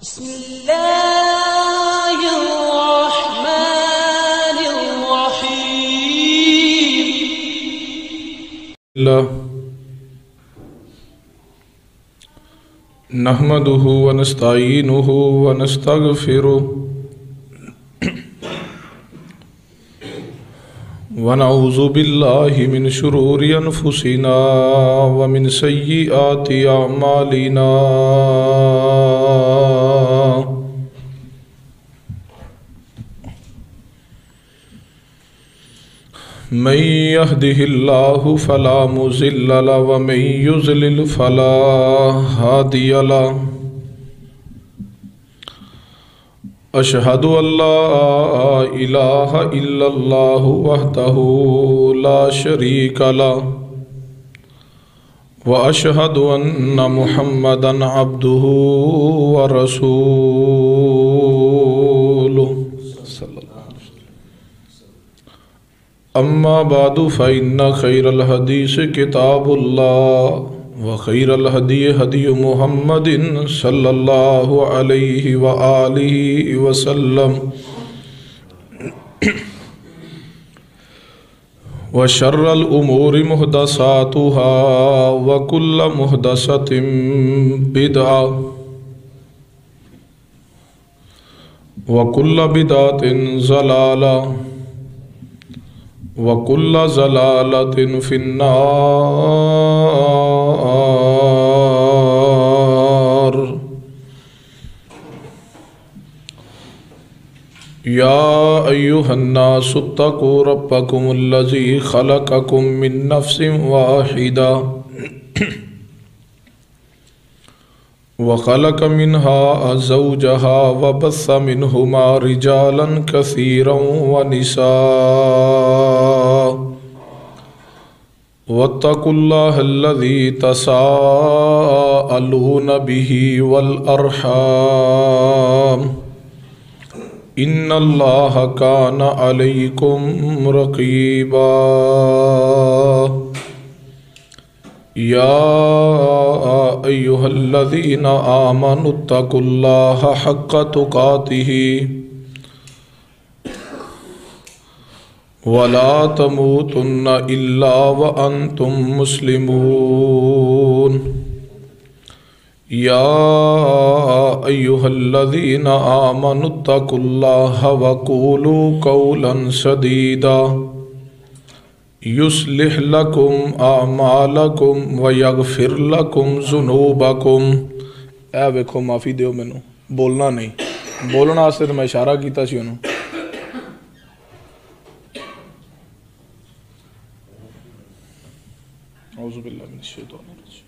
بسم الله الرحمن الرحيم. الله نحمده ونستعينه ونستغفره ونعوذ بالله من شرور أنفسنا ومن سيئات أعمالنا من يهده الله فلا مضل له ومن يضلل فلا هادي له أشهد أن لا إله إلا الله وحده لا شريك له وأشهد أن محمدا عبده ورسوله صلى الله عليه وسلم. أما بعد فإن خير الحديث كتاب الله وخير الهدي هدي محمد صلى الله عليه وآله وسلم وشر الأمور محدثاتها وكل محدثة بدعة وكل بدعة ضلالة وكل ضلالة في النار. يا أيها الناس اتقوا ربكم الذي خلقكم من نفس واحدة وخلق منها زوجها وبث منهما رجالا كثيرا ونساء واتقوا الله الذي تساءلون به والأرحام إن الله كان عليكم رقيبا. يا أيها الذين آمنوا اتقوا الله حق تقاته ولا تموتن إلا وأنتم مسلمون. يا أيها الذين آمنوا اتقوا الله وقولوا قولا سديدا يصلح لكم أعمالكم ويغفر لكم ذنوبكم. اے ویکھو معافی دیو مینوں بولنا نہیں بولنا واسطے میں اشارہ کیتا سی انہوں. اعوذ باللہ من الشیطان الرجیم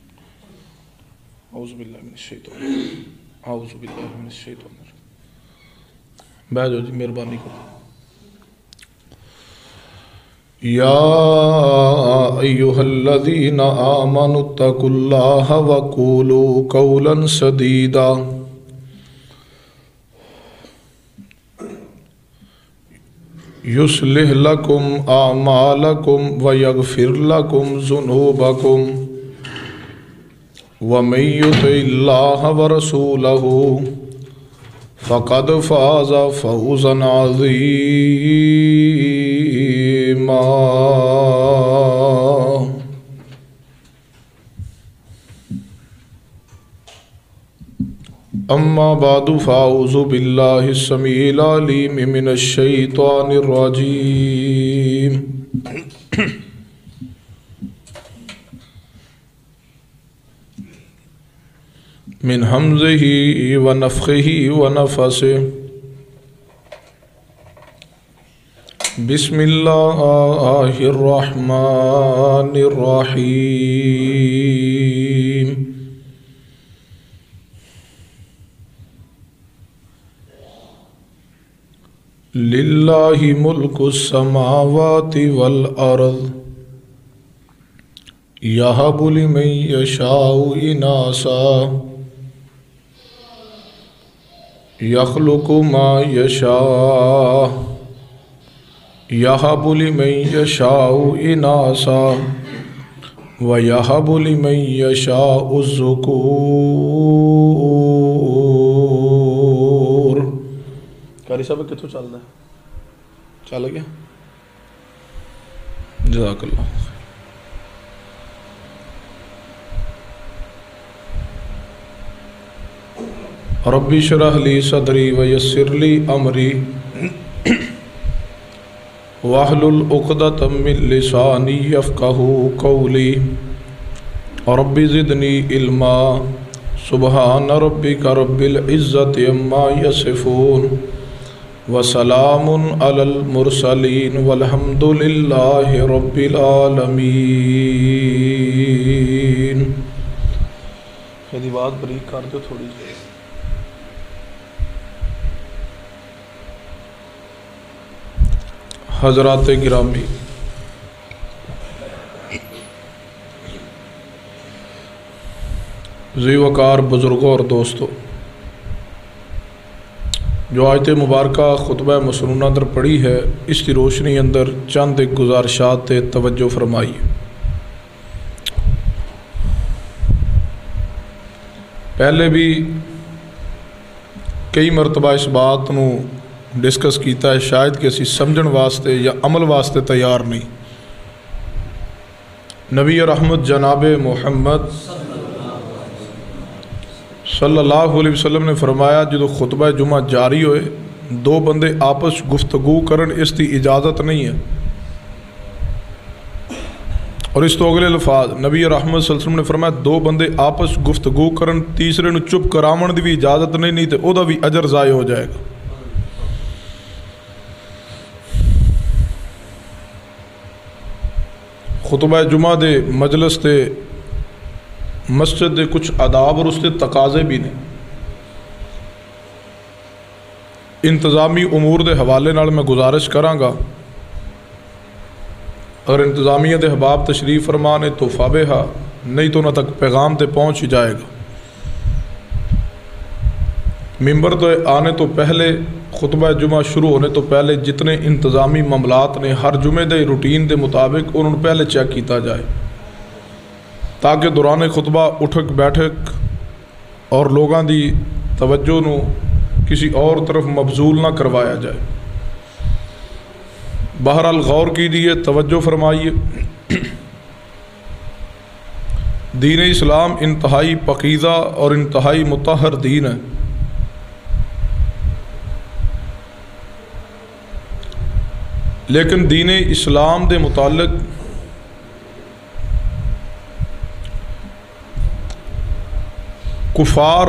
اعوذ باللہ من الشیطان اعوذ باللہ من الشیطان الرجیم. بیٹھ جاؤ جی مہربانی کرو. یا ایھا الذین آمنوا اتقوا اللہ وقولوا قولا سدیدا یصلح لکم اعمالکم ویغفر لکم ذنوبکم ومن یطع اللہ ورسولہ فقد فاز فوزا عظیما. اما بعد فاعوذ باللہ السمیع العلیم من الشیطان الرجیم. من حمزه ونفخه ونفثه. بسم اللہ الرحمن الرحیم. للہ ملک السماوات والارض یہب لمن یشاء اناثا یخلق ما یشاء یہب لمن یشاء اناثا وَيَهَبُ لِمَن يَشَاءُ الذُّكُورَ قاری صاحب کتوں چلتا ہے؟ چل گیا؟ جزاک اللہ. ربی اشرح لی صدری ویسر لی امری واحلل عقدۃ من لسانی یفقہوا قولی ربی زدنی علما سبحان ربک رب العزت عما یصفون وسلام علی المرسلین والحمد للہ رب العالمین. یہ بات بریک کر دو تھوڑی سی. حضرات گرامی، ذی وقار بزرگوں اور دوستوں، جو آیت مبارکہ خطبہ مسنونہ در پڑھی ہے، اس کی روشنی اندر چند ایک گزارشات توجہ فرمائی. پہلے بھی کئی مرتبہ اس بات نو ڈسکس کیتا ہے، شاید کہ اسی سمجھن واسطے یا عمل واسطے تیار نہیں. نبی رحمت جناب محمد صلی اللہ علیہ وسلم نے فرمایا جدو خطبہ جمعہ جاری ہوئے دو بندے آپس گفتگو کرن اس کی اجازت نہیں ہے. اور اس تو اگلے الفاظ نبی رحمت صلی اللہ علیہ وسلم نے فرمایا دو بندے آپس گفتگو کرن تیسرے نو چپ کراون دی بھی اجازت نہیں تے او دا بھی اجر ضائع ہو جائے گا. خطبہ جمعہ دے مجلس تے مسجد دے کچھ آداب اور اس کے تقاضے بھی نے. انتظامی امور دے حوالے نال میں گزارش کراں گا، اگر انتظامیہ دے احباب تشریف فرمانے تو فابہا، نہیں تو نہ تک پیغام تے پہنچ ہی جائے گا. ممبر تو آنے تو پہلے، خطبہ جمعہ شروع ہونے تو پہلے جتنے انتظامی معاملات نے ہر جمعے دے روٹین دے مطابق انہوں پہلے چیک کیتا جائے، تاکہ دوران خطبہ اٹھک بیٹھک اور لوگاں دی توجہ نو کسی اور طرف مبذول نہ کروایا جائے. بہرحال غور کیجیے، توجہ فرمائیے. دین اسلام انتہائی پاکیزہ اور انتہائی مطہر دین ہے. لیکن دین اسلام دے متعلق کفار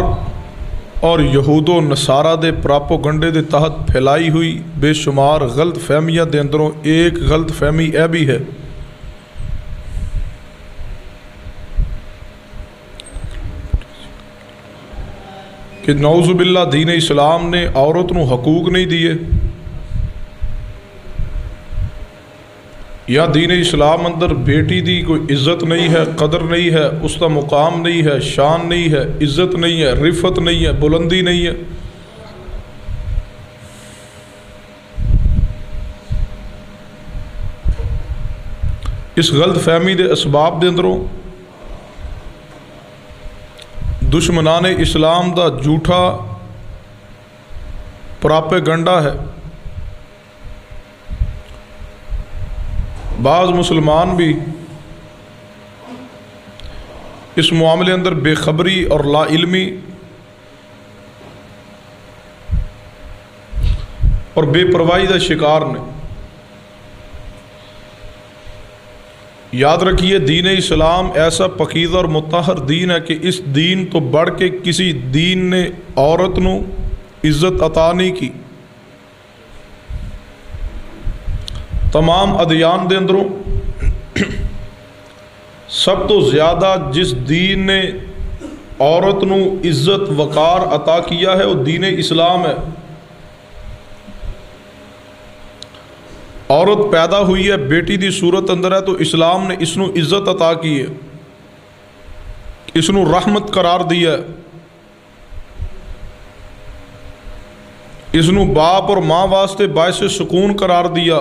اور یہود و نصارہ دے پراپوگنڈے دے تحت پھیلائی ہوئی بے شمار غلط فہمیاں دے اندروں ایک غلط فہمی اے بھی ہے کہ نعوذ باللہ دین اسلام نے عورت نو حقوق نہیں دیے، یا دین اسلام اندر بیٹی دی کوئی عزت نہیں ہے، قدر نہیں ہے، اس کا مقام نہیں ہے، شان نہیں ہے، عزت نہیں ہے، رفت نہیں ہے، بلندی نہیں ہے. اس غلط فہمی دے اسباب دے اندروں دشمنان اسلام دا جھوٹا پراپیگنڈا ہے. بعض مسلمان بھی اس معاملے اندر بے خبری اور لا علمی اور بے پرواہی کا شکار نے. یاد رکھیے دین اسلام ایسا پاکیزہ اور مطہر دین ہے کہ اس دین تو بڑھ کے کسی دین نے عورت نو عزت عطا نہیں کی. تمام ادیان دے اندروں سب تو زیادہ جس دین نے عورت نو عزت وقار عطا کیا ہے وہ دین اسلام ہے. عورت پیدا ہوئی ہے بیٹی دی صورت اندر ہے تو اسلام نے اس نو عزت عطا کی ہے، اس نو رحمت قرار دیا ہے، اس نو باپ اور ماں واسطے باعث سکون قرار دیا.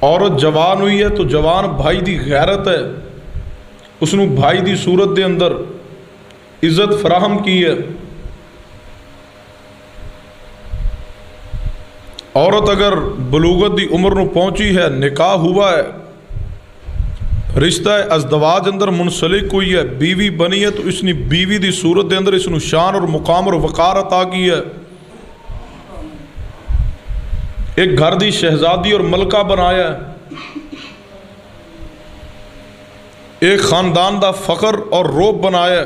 عورت جوان ہوئی ہے تو جوان بھائی دی غیرت ہے، اس نو بھائی دی صورت دے اندر عزت فراہم کی ہے. عورت اگر بلوغت دی عمر نو پہنچی ہے، نکاح ہوا ہے، رشتہ ازدواج اندر منسلک ہوئی ہے، بیوی بنی ہے، تو اس نے بیوی دی صورت دے اندر اس نو شان اور مقام اور وقار عطا کی ہے، ایک گھر دی شہزادی اور ملکہ بنایا ہے، ایک خاندان دا فخر اور روب بنایا ہے۔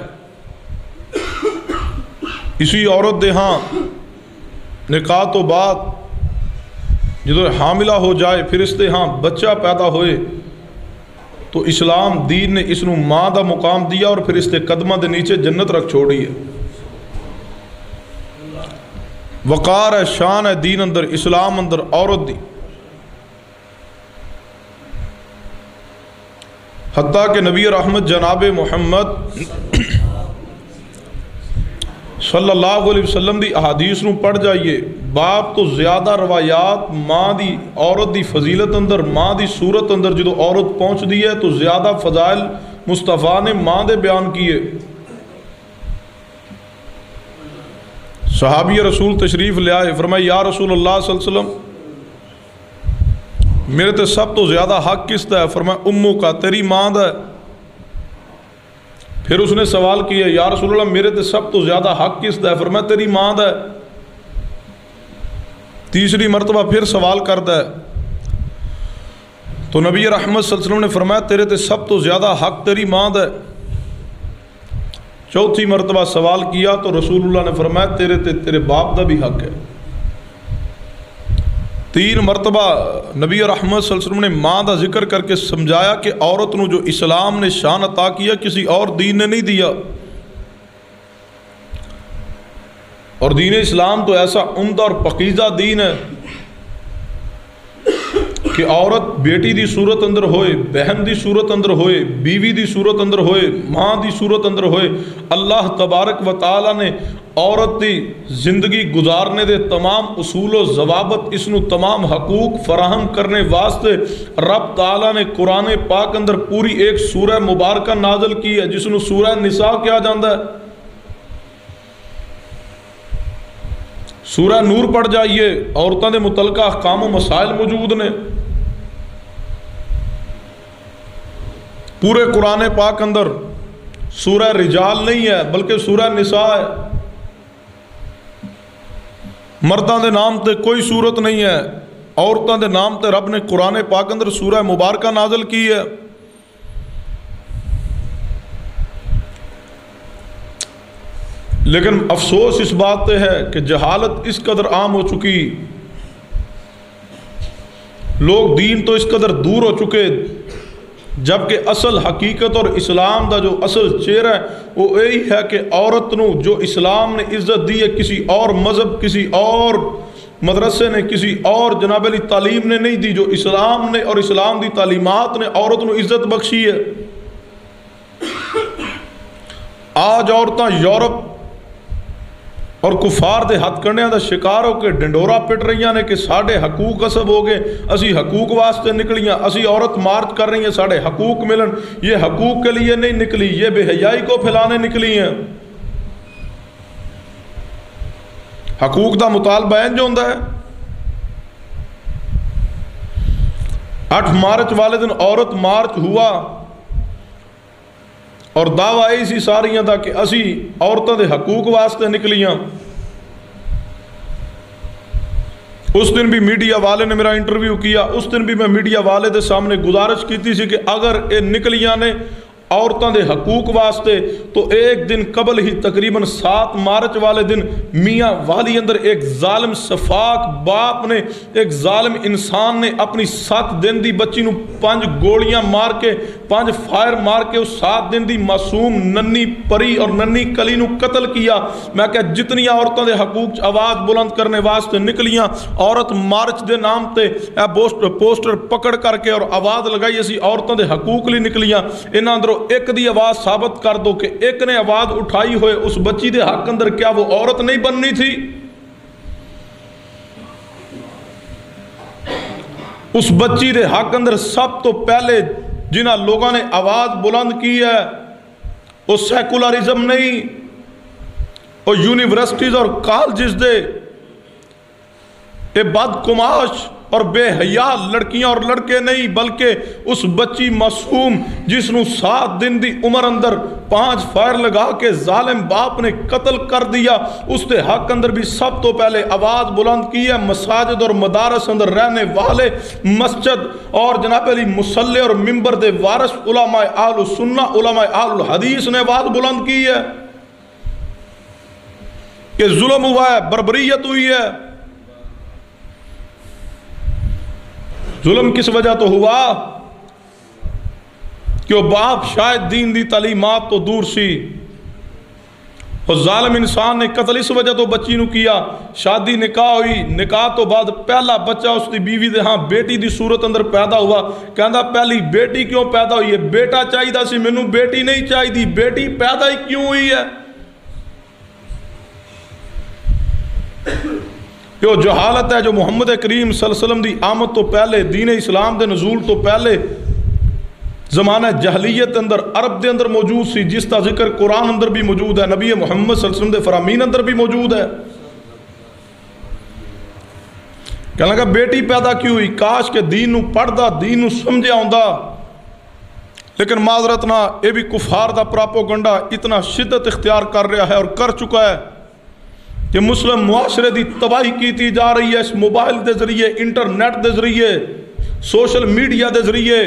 اسی عورت دے ہاں نکاح تو بعد جدو حاملہ ہو جائے، پھر اس دے ہاں بچہ پیدا ہوئے، تو اسلام دین نے اس نو ماں دا مقام دیا اور پھر اس دے قدمہ دے نیچے جنت رکھ چھوڑی ہے۔ وقار ہے، شان ہے دین اندر، اسلام اندر عورت دی، حتیٰ کہ نبی رحمت جناب محمد صلی اللہ علیہ وسلم دی احادیث نو پڑھ جائیے، باپ تو زیادہ روایات ماں دی عورت دی فضیلت اندر، ماں دی صورت اندر جدو عورت پہنچ دی ہے تو زیادہ فضائل مصطفیٰ نے ماں دے بیان کیے۔ صحابی رسول تشریف لے آئے، فرمایا یا رسول اللہ صلی اللہ علیہ وسلم میرے تے سب تو زیادہ حق کس دا ہے؟ فرمایا امو کا، تیری ماں دا ہے۔ پھر اس نے سوال کیا یا رسول اللہ میرے تے سب تو زیادہ حق کس دا ہے؟ فرمایا تیری ماں دا ہے۔ تیسری مرتبہ پھر سوال کرتا ہے تو نبی رحمت صلی اللہ علیہ وسلم نے فرمایا تیرے تے سب تو زیادہ حق تیری ماں دا ہے۔ چوتھی مرتبہ سوال کیا تو رسول اللہ نے فرمایا تیرے تے تیرے باپ دا بھی حق ہے۔ تین مرتبہ نبی رحمت صلی اللہ علیہ وسلم نے ماں دا ذکر کر کے سمجھایا کہ عورت نو جو اسلام نے شان عطا کیا کسی اور دین نے نہیں دیا، اور دین اسلام تو ایسا عمدہ اور پاکیزہ دین ہے کہ عورت بیٹی دی صورت اندر ہوئے، بہن دی صورت اندر ہوئے، بیوی دی صورت اندر ہوئے، ماں دی صورت اندر ہوئے، اللہ تبارک و تعالیٰ نے عورت دی زندگی گزارنے دے تمام اصول و ضوابط، اس نو تمام حقوق فراہم کرنے واسطے رب تعالیٰ نے قرآن پاک اندر پوری ایک سورہ مبارکہ نازل کی ہے جس نو سورہ نساء کیا جاندہ ہے۔ سورہ نور پڑھ جائیے، عورتوں دے متعلقہ احکام و مسائل موجود نے۔ پورے قرآن پاک اندر سورہ رجال نہیں ہے بلکہ سورہ نساء ہے۔ مردوں دے نام تے کوئی صورت نہیں ہے، عورتوں دے نام تے رب نے قرآن پاک اندر سورہ مبارکہ نازل کی ہے۔ لیکن افسوس اس بات پہ ہے کہ جہالت اس قدر عام ہو چکی، لوگ دین تو اس قدر دور ہو چکے، جبکہ اصل حقیقت اور اسلام دا جو اصل چہرہ ہے وہ یہی ہے کہ عورت نو جو اسلام نے عزت دی ہے کسی اور مذہب، کسی اور مدرسے نے، کسی اور جناب علی تعلیم نے نہیں دی، جو اسلام نے اور اسلام دی تعلیمات نے عورت نو عزت بخشی ہے۔ آج عورتاں یورپ اور کفار دے ہتھ کنڈیاں دا شکار ہو کے ڈنڈورا پٹ رہی ہیں کہ ساڑھے حقوق غصب ہو گئے، اسی حقوق واسطے نکلیاں، اسی عورت مارچ کر رہی ہیں ساڑھے حقوق ملن، یہ حقوق کے لیے نہیں نکلی، یہ بے حیائی کو پھیلانے نکلی ہیں۔ حقوق دا مطالبہ جو ہوندہ ہے 8 مارچ والے دن عورت مارچ ہوا اور دعویٰ ایسی ساریاں دا کہ اسی عورتوں دے حقوق واسطے نکلیاں۔ اس دن بھی میڈیا والے نے میرا انٹرویو کیا، اس دن بھی میں میڈیا والے دے سامنے گزارش کی تھی کہ اگر یہ نکلیاں نے عورتوں دے حقوق واسطے تو ایک دن قبل ہی تقریباً 7 مارچ والے دن میاں والی اندر ایک ظالم شفاق باپ نے، ایک ظالم انسان نے اپنی 7 دن دی بچی نو 5 گولیاں مار کے 5 فائر مار کے اس 7 دن دی معصوم ننی پری اور ننی کلی نو قتل کیا۔ میں کہ جتنی عورتوں دے حقوق آواز بلند کرنے واسطے نکلیاں، عورت مارچ دے نام تے پوسٹر پکڑ کر کے اور آواز لگائی اسی عورتوں دے حقوق لی نکلیاں، انہاں اندروں ایک دی آواز ثابت کر دو کہ ایک نے آواز اٹھائی ہوئے اس بچی دے حق اندر، کیا وہ عورت نہیں بننی تھی؟ اس بچی دے حق اندر سب تو پہلے جنہاں لوگوں نے آواز بلند کی ہے وہ سیکولرزم نہیں، وہ یونیورسٹیز اور کالجز دے یہ بدکماش اور بے حیا لڑکیاں اور لڑکے نہیں، بلکہ اس بچی معصوم جس نو 7 دن دی عمر اندر 5 فائر لگا کے ظالم باپ نے قتل کر دیا، اس دے حق اندر بھی سب تو پہلے آواز بلند کی ہے مساجد اور مدارس اندر رہنے والے، مسجد اور جناب علی مصلی اور منبر دے وارث علماء اہل سنہ علماء اہل الحدیث نے آواز بلند کی ہے کہ ظلم ہوا ہے، بربریت ہوئی ہے۔ ظلم کس وجہ تو ہوا کہ وہ باپ شاید دین دی تعلیمات تو دور سی، اور ظالم انسان نے قتل اس وجہ تو بچی نو کیا، شادی نکاح ہوئی، نکاح تو بعد پہلا بچہ اس دی بیوی دے ہاں بیٹی دی صورت اندر پیدا ہوا، کہندا پہلی بیٹی کیوں پیدا ہوئی ہے؟ بیٹا چاہیدہ سی، مینوں بیٹی نہیں چاہیدی، بیٹی پیدا ہی کیوں ہوئی ہے؟ یہ جہالت ہے جو محمد کریم صلی اللہ علیہ وسلم دی آمد تو پہلے، دین اسلام دے نزول تو پہلے زمانہ جہلیت اندر عرب دے اندر موجود سی، جس کا ذکر قرآن اندر بھی موجود ہے، نبی محمد صلی اللہ علیہ وسلم دے فرامین اندر بھی موجود ہے۔ کہنے لگا بیٹی پیدا کیوں ہوئی؟ کاش کہ دین نو پڑھدا، دین نو سمجھا ہوندا، لیکن معذرت نہ یہ بھی کفار دا پراپوگنڈا اتنا شدت اختیار کر رہا ہے اور کر چکا ہے کہ مسلم معاشرے دی تباہی کیتی جا رہی ہے اس موبائل دے ذریعے، انٹرنیٹ دے ذریعے، سوشل میڈیا دے ذریعے۔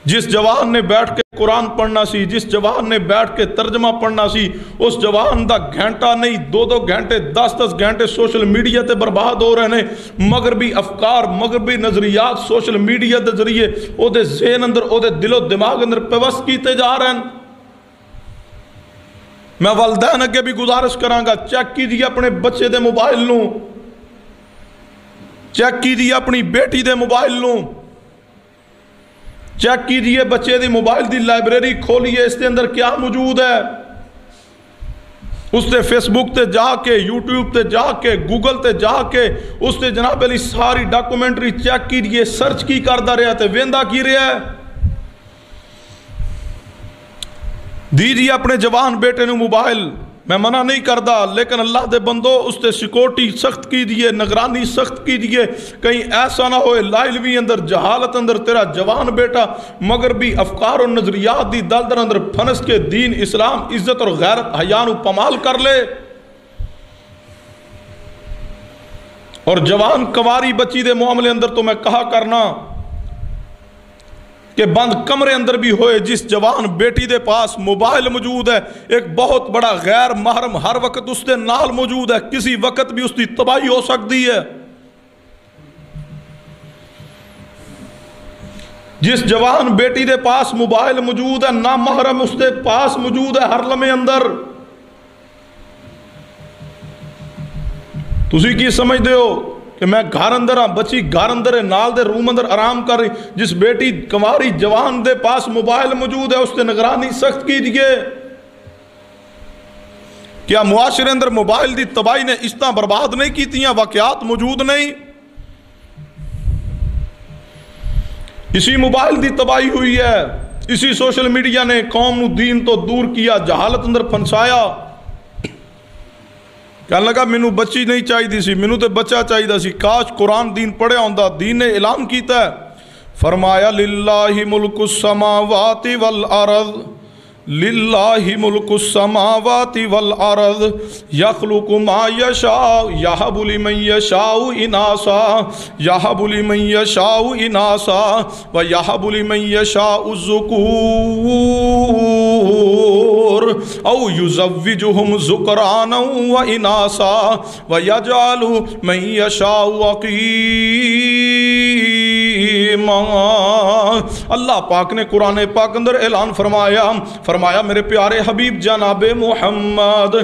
جس جوان نے بیٹھ کے قرآن پڑھنا سی، جس جوان نے بیٹھ کے ترجمہ پڑھنا سی، اس جوان دا گھنٹہ نہیں 2 گھنٹے 10 گھنٹے سوشل میڈیا تے برباد ہو رہے ہیں۔ مغربی افکار، مغربی نظریات سوشل میڈیا دے ذریعے او دے ذہن اندر، او دے دل و دماغ اندر پیوست کیتے جا رہے ہیں۔ میں والدین اگے بھی گزارش کرانگا، چیک کیجئے اپنے بچے دے موبائل نو، چیک کیجئے اپنی بیٹی دے موبائل نو، چیک کیجئے بچے دی موبائل دی لائبریری کھولیے، اس دے اندر کیا موجود ہے۔ اس تے فیس بک تے جا کے، یوٹیوب تے جا کے، گوگل تے جا کے اس تے جناب علی ساری ڈاکومنٹری چیک کیجئے، سرچ کی کردہ رہا تے ویندہ کی رہا ہے۔ دیجئے اپنے جوان بیٹے نے موبائل، میں منع نہیں کردا، لیکن اللہ دے بندو اس تے سیکورٹی سخت کیجئے، نگرانی سخت کیجئے، کہیں ایسا نہ ہوئے لائلوی اندر، جہالت اندر تیرا جوان بیٹا مغربی افکار و نظریات دی دلدر اندر پھنس کے دین اسلام عزت اور غیرت حیا نو پامال کر لے۔ اور جوان کنواری بچی دے معاملے اندر تو میں کہا کرنا کہ بند کمرے اندر بھی ہوئے، جس جوان بیٹی دے پاس موبائل موجود ہے، ایک بہت بڑا غیر محرم ہر وقت اس دے نال موجود ہے، کسی وقت بھی اس دی تباہی ہو سکتی ہے۔ جس جوان بیٹی دے پاس موبائل موجود ہے، نامحرم اس دے پاس موجود ہے ہر لمحے اندر۔ تسی کی سمجھ دے ہو کہ میں گھر اندر ہاں، بچی گھر اندر ہے، نال دے روم اندر آرام کر رہی، جس بیٹی کنواری جوان دے پاس موبائل موجود ہے اس تے نگرانی سخت کیجئے۔ کیا معاشرے اندر موبائل دی تباہی نے اس طرح برباد نہیں کیتی ہیں؟ واقعات موجود نہیں؟ اسی موبائل دی تباہی ہوئی ہے، اسی سوشل میڈیا نے قوم نو دین تو دور کیا، جہالت اندر پھنسایا۔ کہنے لگا مینوں بچی نہیں چاہی دی سی، مینوں تے بچہ چاہی دا سی، کاش قرآن دین پڑھے ہوندا۔ دین نے اعلان کیتا ہے، فرمایا للہ ملک السماوات والارض، للہ ملک السماوات والارض یخلق ما یشاء یہب لمن یشاء اناسا یہب لمن یشاء اناسا ویہب لمن یشاء الذکور او یزوجہم ذکرانا واناسا ویجعل من یشاء عقیما۔ اللہ پاک نے قرآن پاک اندر اعلان فرمایا میرے پیارے حبیب جناب محمد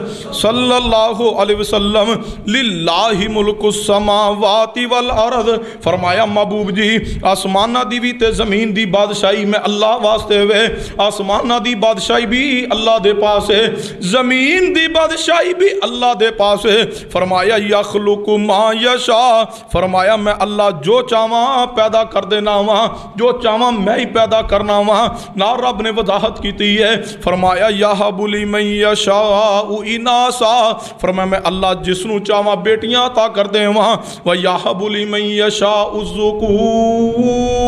صلی اللہ علیہ وسلم للہ ملک السماوات والارض، فرمایا محبوب جی آسمانہ دی بھی تے زمین دی بادشاہی میں اللہ واسطے ہوئے، آسمانہ دی بادشاہی بھی اللہ دے پاس ہے، زمین دی بادشاہی بھی اللہ دے پاس ہے۔ فرمایا یخلق ما یشاء، فرمایا میں اللہ جو چاہواں پیدا کر دے دینا وا جو چاہواں میں ہی پیدا کرنا وا نا رب نے وضاحت کی ہے فرمایا یہب لمن یشاء اناسا فرمایا میں اللہ جس نو چاہواں بیٹیاں عطا کر دے وا و یہب لمن یشاء الذکور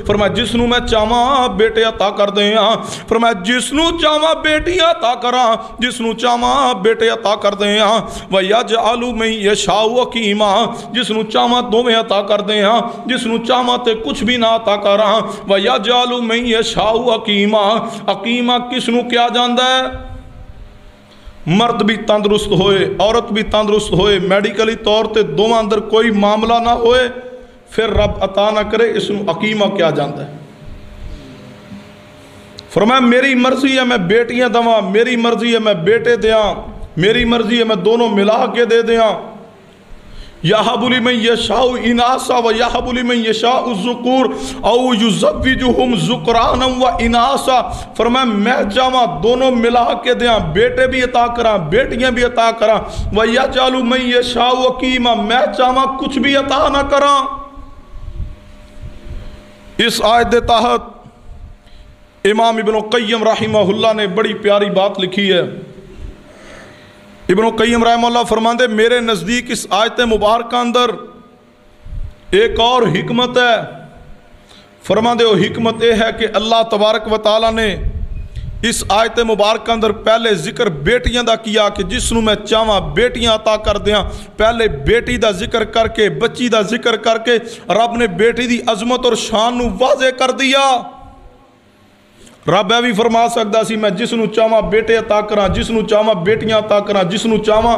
فرمایا جس نو میں چاہواں بیٹے عطا کر دے ہاں فرمایا جس نو چاہواں بیٹیاں عطا کراں جس نو چاہواں بیٹے عطا کر دے ہاں و یجعل من یشاء عقیما جس نو چاہواں دوویں عطا کر دے ہاں جس نو چاہواں تے کچھ بھی نہ عطا کراں و یجعل من یشاء عقیما عقیما کس نو کیا جاندا ہے مرد بھی تندرست ہوئے عورت بھی تندرست ہوئے میڈیکلی طور تے دوواں اندر کوئی معاملہ نہ ہوئے پھر رب عطا نہ کرے اس نو عقیما کیا جاندا ہے فرمایا میری مرضی ہے میں بیٹیاں دواں میری مرضی ہے میں بیٹے دیاں میری مرضی ہے میں دونوں ملا کے دے دیاں یہب لمن یشاء اناسا و یہب لمن یشاء الذکور او یزوجہم ذکرانا و اناسا فرمایا میں چاہواں دونوں ملا کے دیاں بیٹے بھی عطا کراں بیٹیاں بھی عطا کراں و یجعل من یشاء عقیما میں چاہواں کچھ بھی عطا نہ کراں اس آیت دے تحت امام ابن القیم رحمہ اللہ نے بڑی پیاری بات لکھی ہے ابن القیم رحمہ اللہ فرماندے میرے نزدیک اس آیت مبارکہ اندر ایک اور حکمت ہے فرماندے وہ حکمت یہ ہے کہ اللہ تبارک و تعالیٰ نے اس آیت مبارکہ اندر پہلے ذکر بیٹیاں دا کیا کہ جس نو میں چاہواں بیٹیاں عطا کر دیاں پہلے بیٹی دا ذکر کر کے بچی دا ذکر کر کے رب نے بیٹی دی عظمت اور شان نو واضح کر دیا رب بھی فرما سکتا سی میں جس نو چاہواں بیٹے عطا کراں جس نو چاہواں بیٹیاں عطا کراں جس نو چاہواں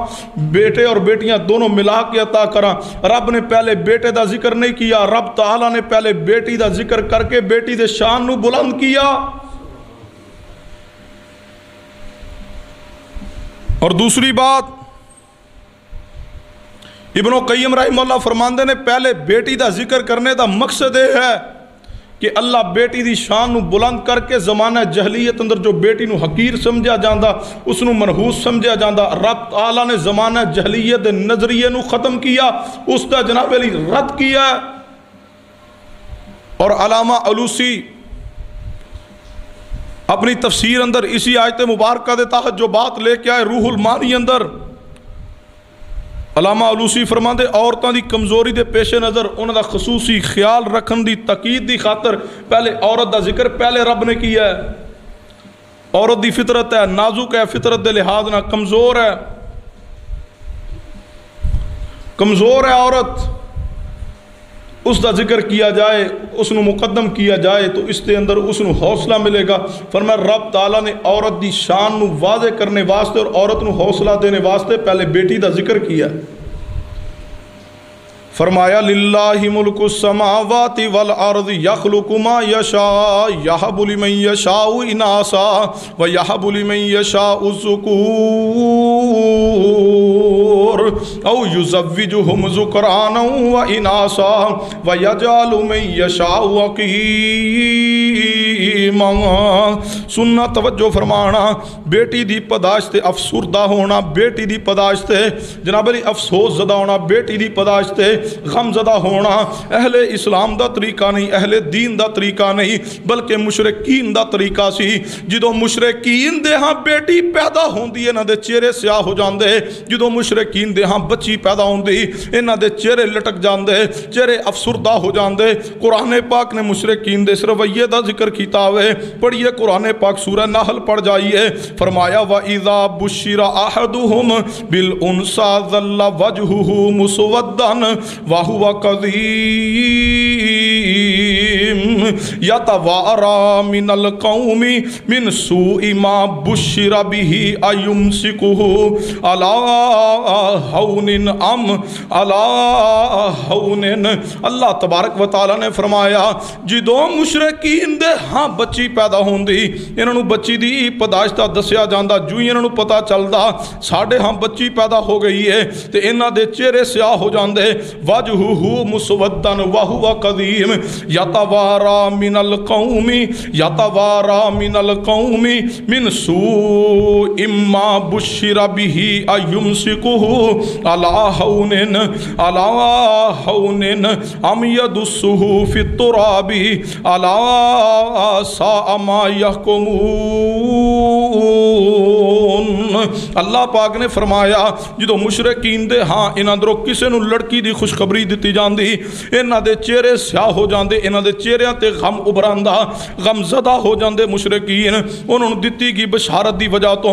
بیٹے اور بیٹیاں دونوں ملا کے عطا کراں رب نے پہلے بیٹے دا ذکر نہیں کیا رب تعالیٰ نے پہلے بیٹی دا ذکر کر کے بیٹی دے شان نو بلند کیا اور دوسری بات ابن القیم رحمہ اللہ فرماندے نے پہلے بیٹی دا ذکر کرنے دا مقصد یہ ہے کہ اللہ بیٹی دی شان نو بلند کر کے زمانہ جہلیت اندر جو بیٹی نو حقیر سمجھا جاندہ اس نو منحوس سمجھا جاندہ رب تعالیٰ نے زمانہ جہلیت نظریے نو ختم کیا اس دا جناب علی رد کیا اور علامہ علوسی اپنی تفسیر اندر اسی آیت مبارکہ دے تحت جو بات لے کے آئے روح المانی اندر علامہ علوسی فرماندے عورتاں دی کمزوری دے پیش نظر انہاں دا خصوصی خیال رکھن دی تاکید دی خاطر پہلے عورت دا ذکر پہلے رب نے کیا ہے عورت دی فطرت ہے نازک ہے فطرت دے لحاظ نہ کمزور ہے عورت اس دا ذکر کیا جائے اس نو مقدم کیا جائے تو اس دے اندر اس نو حوصلہ ملے گا فرمایا رب تعالیٰ نے عورت دی شان نو واضح کرنے واسطے اور عورت نو حوصلہ دینے واسطے پہلے بیٹی دا ذکر کیا فرمایا للہ ملک السماوات والارض یخلق ما یشاء یہب لمن یشاء اناسا و یہب لمن یشاء الذکور او یزوجہم ذکرانا و اناسا و یجعل من یشاء عقیما سننا توجہ فرمانا بیٹی دی پداشت افسردہ ہونا بیٹی دی پداشت جناب علی افسوس زدہ ہونا بیٹی دی پداشت غم زدہ ہونا اہل اسلام دا طریقہ نہیں اہل دین دا طریقہ نہیں بلکہ مشرکین دا طریقہ سی جدو مشرکین دے ہاں بیٹی پیدا ہوندی انہاں دے چہرے سیاہ ہو جاندے جدو مشرکین دے ہاں بچی پیدا ہوندی انہاں دے چہرے لٹک جاندے چہرے افسردہ ہو جاندے قرآن پاک نے مشرکین دے اس رویے دا ذکر کیتا ہوئے پڑھئے قرآن پاک سورہ نحل پڑھ جائیے فرمایا وَإِذَا بُشِّرَ أَحَدُهُمْ بِالْأُنْثَىٰ ظَلَّ وَجْهُهُ مُسْوَدًّا وَهُوَ كَظِيمٌ يَتَوَارَىٰ مِنَ الْقَوْمِ مِنْ سُوءِ مَا بُشِّرَ بِهِ أَيُمْسِكُهُ عَلَىٰ هَوْنٍ أَمْ عَلَىٰ هَوْنٍ اللہ تبارک و تعالیٰ نے فرمایا جدوں مشرکین دے ہاں بچی پیدا ہوندی انہاں نوں بچی دی پداشتہ دسیا جاندا جو انہاں نوں پتہ چلدا ساڈے ہاں بچی پیدا ہو گئی ہے تے انہاں دے چہرے سیاہ ہو جاندے وجہہ مسودن وہو قدیم یتوارا من القوم من سوء ما بشر به ایمسکہ علی ہون ام یدسہ فی التراب علی ساء ما یحکمون۔ اللہ پاک نے فرمایا جدو مشرکین دے ہاں انہاں دروں کسے نو لڑکی دی خوشخبری دتی جاندی انہاں دے چہرے سیاہ ہو جاندے، انہاں دے چہریاں تے غم ابراندا، غم زدہ ہو جاندے مشرکین۔ انہوں نے دتی کی بشارت دی وجہ تو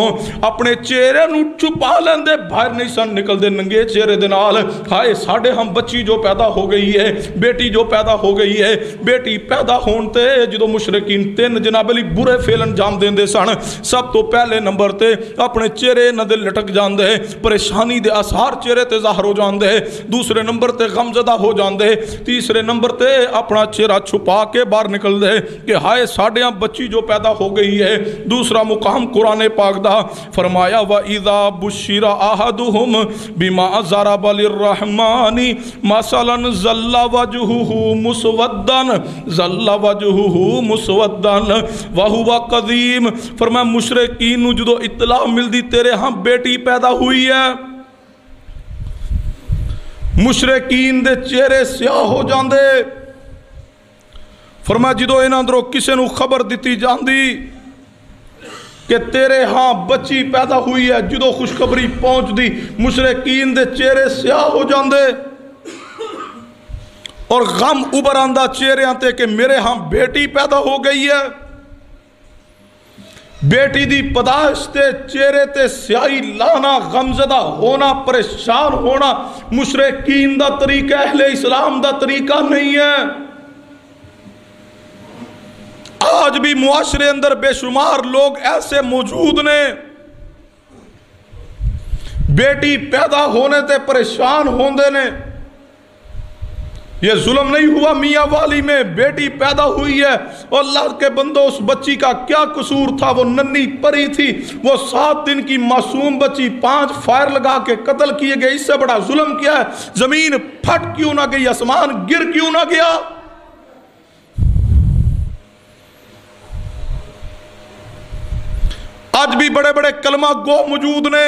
اپنے چہرے نو چھپا لیندے، باہر نہیں سن نکل دے ننگے چہرے دے نال۔ ہائے ساڈے ہم بچی جو پیدا ہو گئی ہے، بیٹی جو پیدا ہو گئی ہے، بیٹی پیدا ہون تے جدو مشرکین تین جناب علی برے فعل انجام دیندے سن۔ سب تو پہلے نمبر تے اپنے چہرے نہ دے لٹک جاندے، پریشانی دے آثار چہرے تے ظاہر ہو جاندے، دوسرے نمبر تے غمزدہ ہو جاندے، تیسرے نمبر تے اپنا چہرہ چھپا کے باہر نکل دے کہ ہائے ساڈے ہاں بچی جو پیدا ہو گئی ہے۔ دوسرا مقام قرآن پاک دا فرمایا وَإِذَا بُشِّرَ أَحَدُهُمْ بِمَا ضَرَبَ لِلرَّحْمَنِ مَثَلًا ظَلَّ وَجْهُهُ مُسْوَدًّا وَهُوَ قَدِيمٌ۔ فرمایا مشرکین نو جدو اطلاع ملدی تیرے ہاں بیٹی پیدا ہوئی ہے، مشرکین دے چہرے سیاہ ہو جاندے۔ فرمایا جدو انہاں دروں کسے نو خبر دیتی جاندی کہ تیرے ہاں بچی پیدا ہوئی ہے، جدو خوشخبری پہنچ دی مشرکین دے چہرے سیاہ ہو جاندے اور غم ابراندہ چہرے آتے کہ میرے ہاں بیٹی پیدا ہو گئی ہے۔ بیٹی دی پیدائش تے چہرے تے سیاہی لانا، غمزدہ ہونا، پریشان ہونا مشرکین دا طریقہ، اہل اسلام دا طریقہ نہیں ہے۔ آج بھی معاشرے اندر بے شمار لوگ ایسے موجود نے بیٹی پیدا ہونے تے پریشان ہوندے نے۔ یہ ظلم نہیں ہوا میاں والی میں، بیٹی پیدا ہوئی ہے اور اللہ کے بندوں اس بچی کا کیا قصور تھا؟ وہ ننھی پری تھی، وہ 7 دن کی معصوم بچی 5 فائر لگا کے قتل کیے گئے، اس سے بڑا ظلم کیا ہے؟ زمین پھٹ کیوں نہ گئی، آسمان گر کیوں نہ گیا؟ آج بھی بڑے بڑے کلمہ گو موجود نے،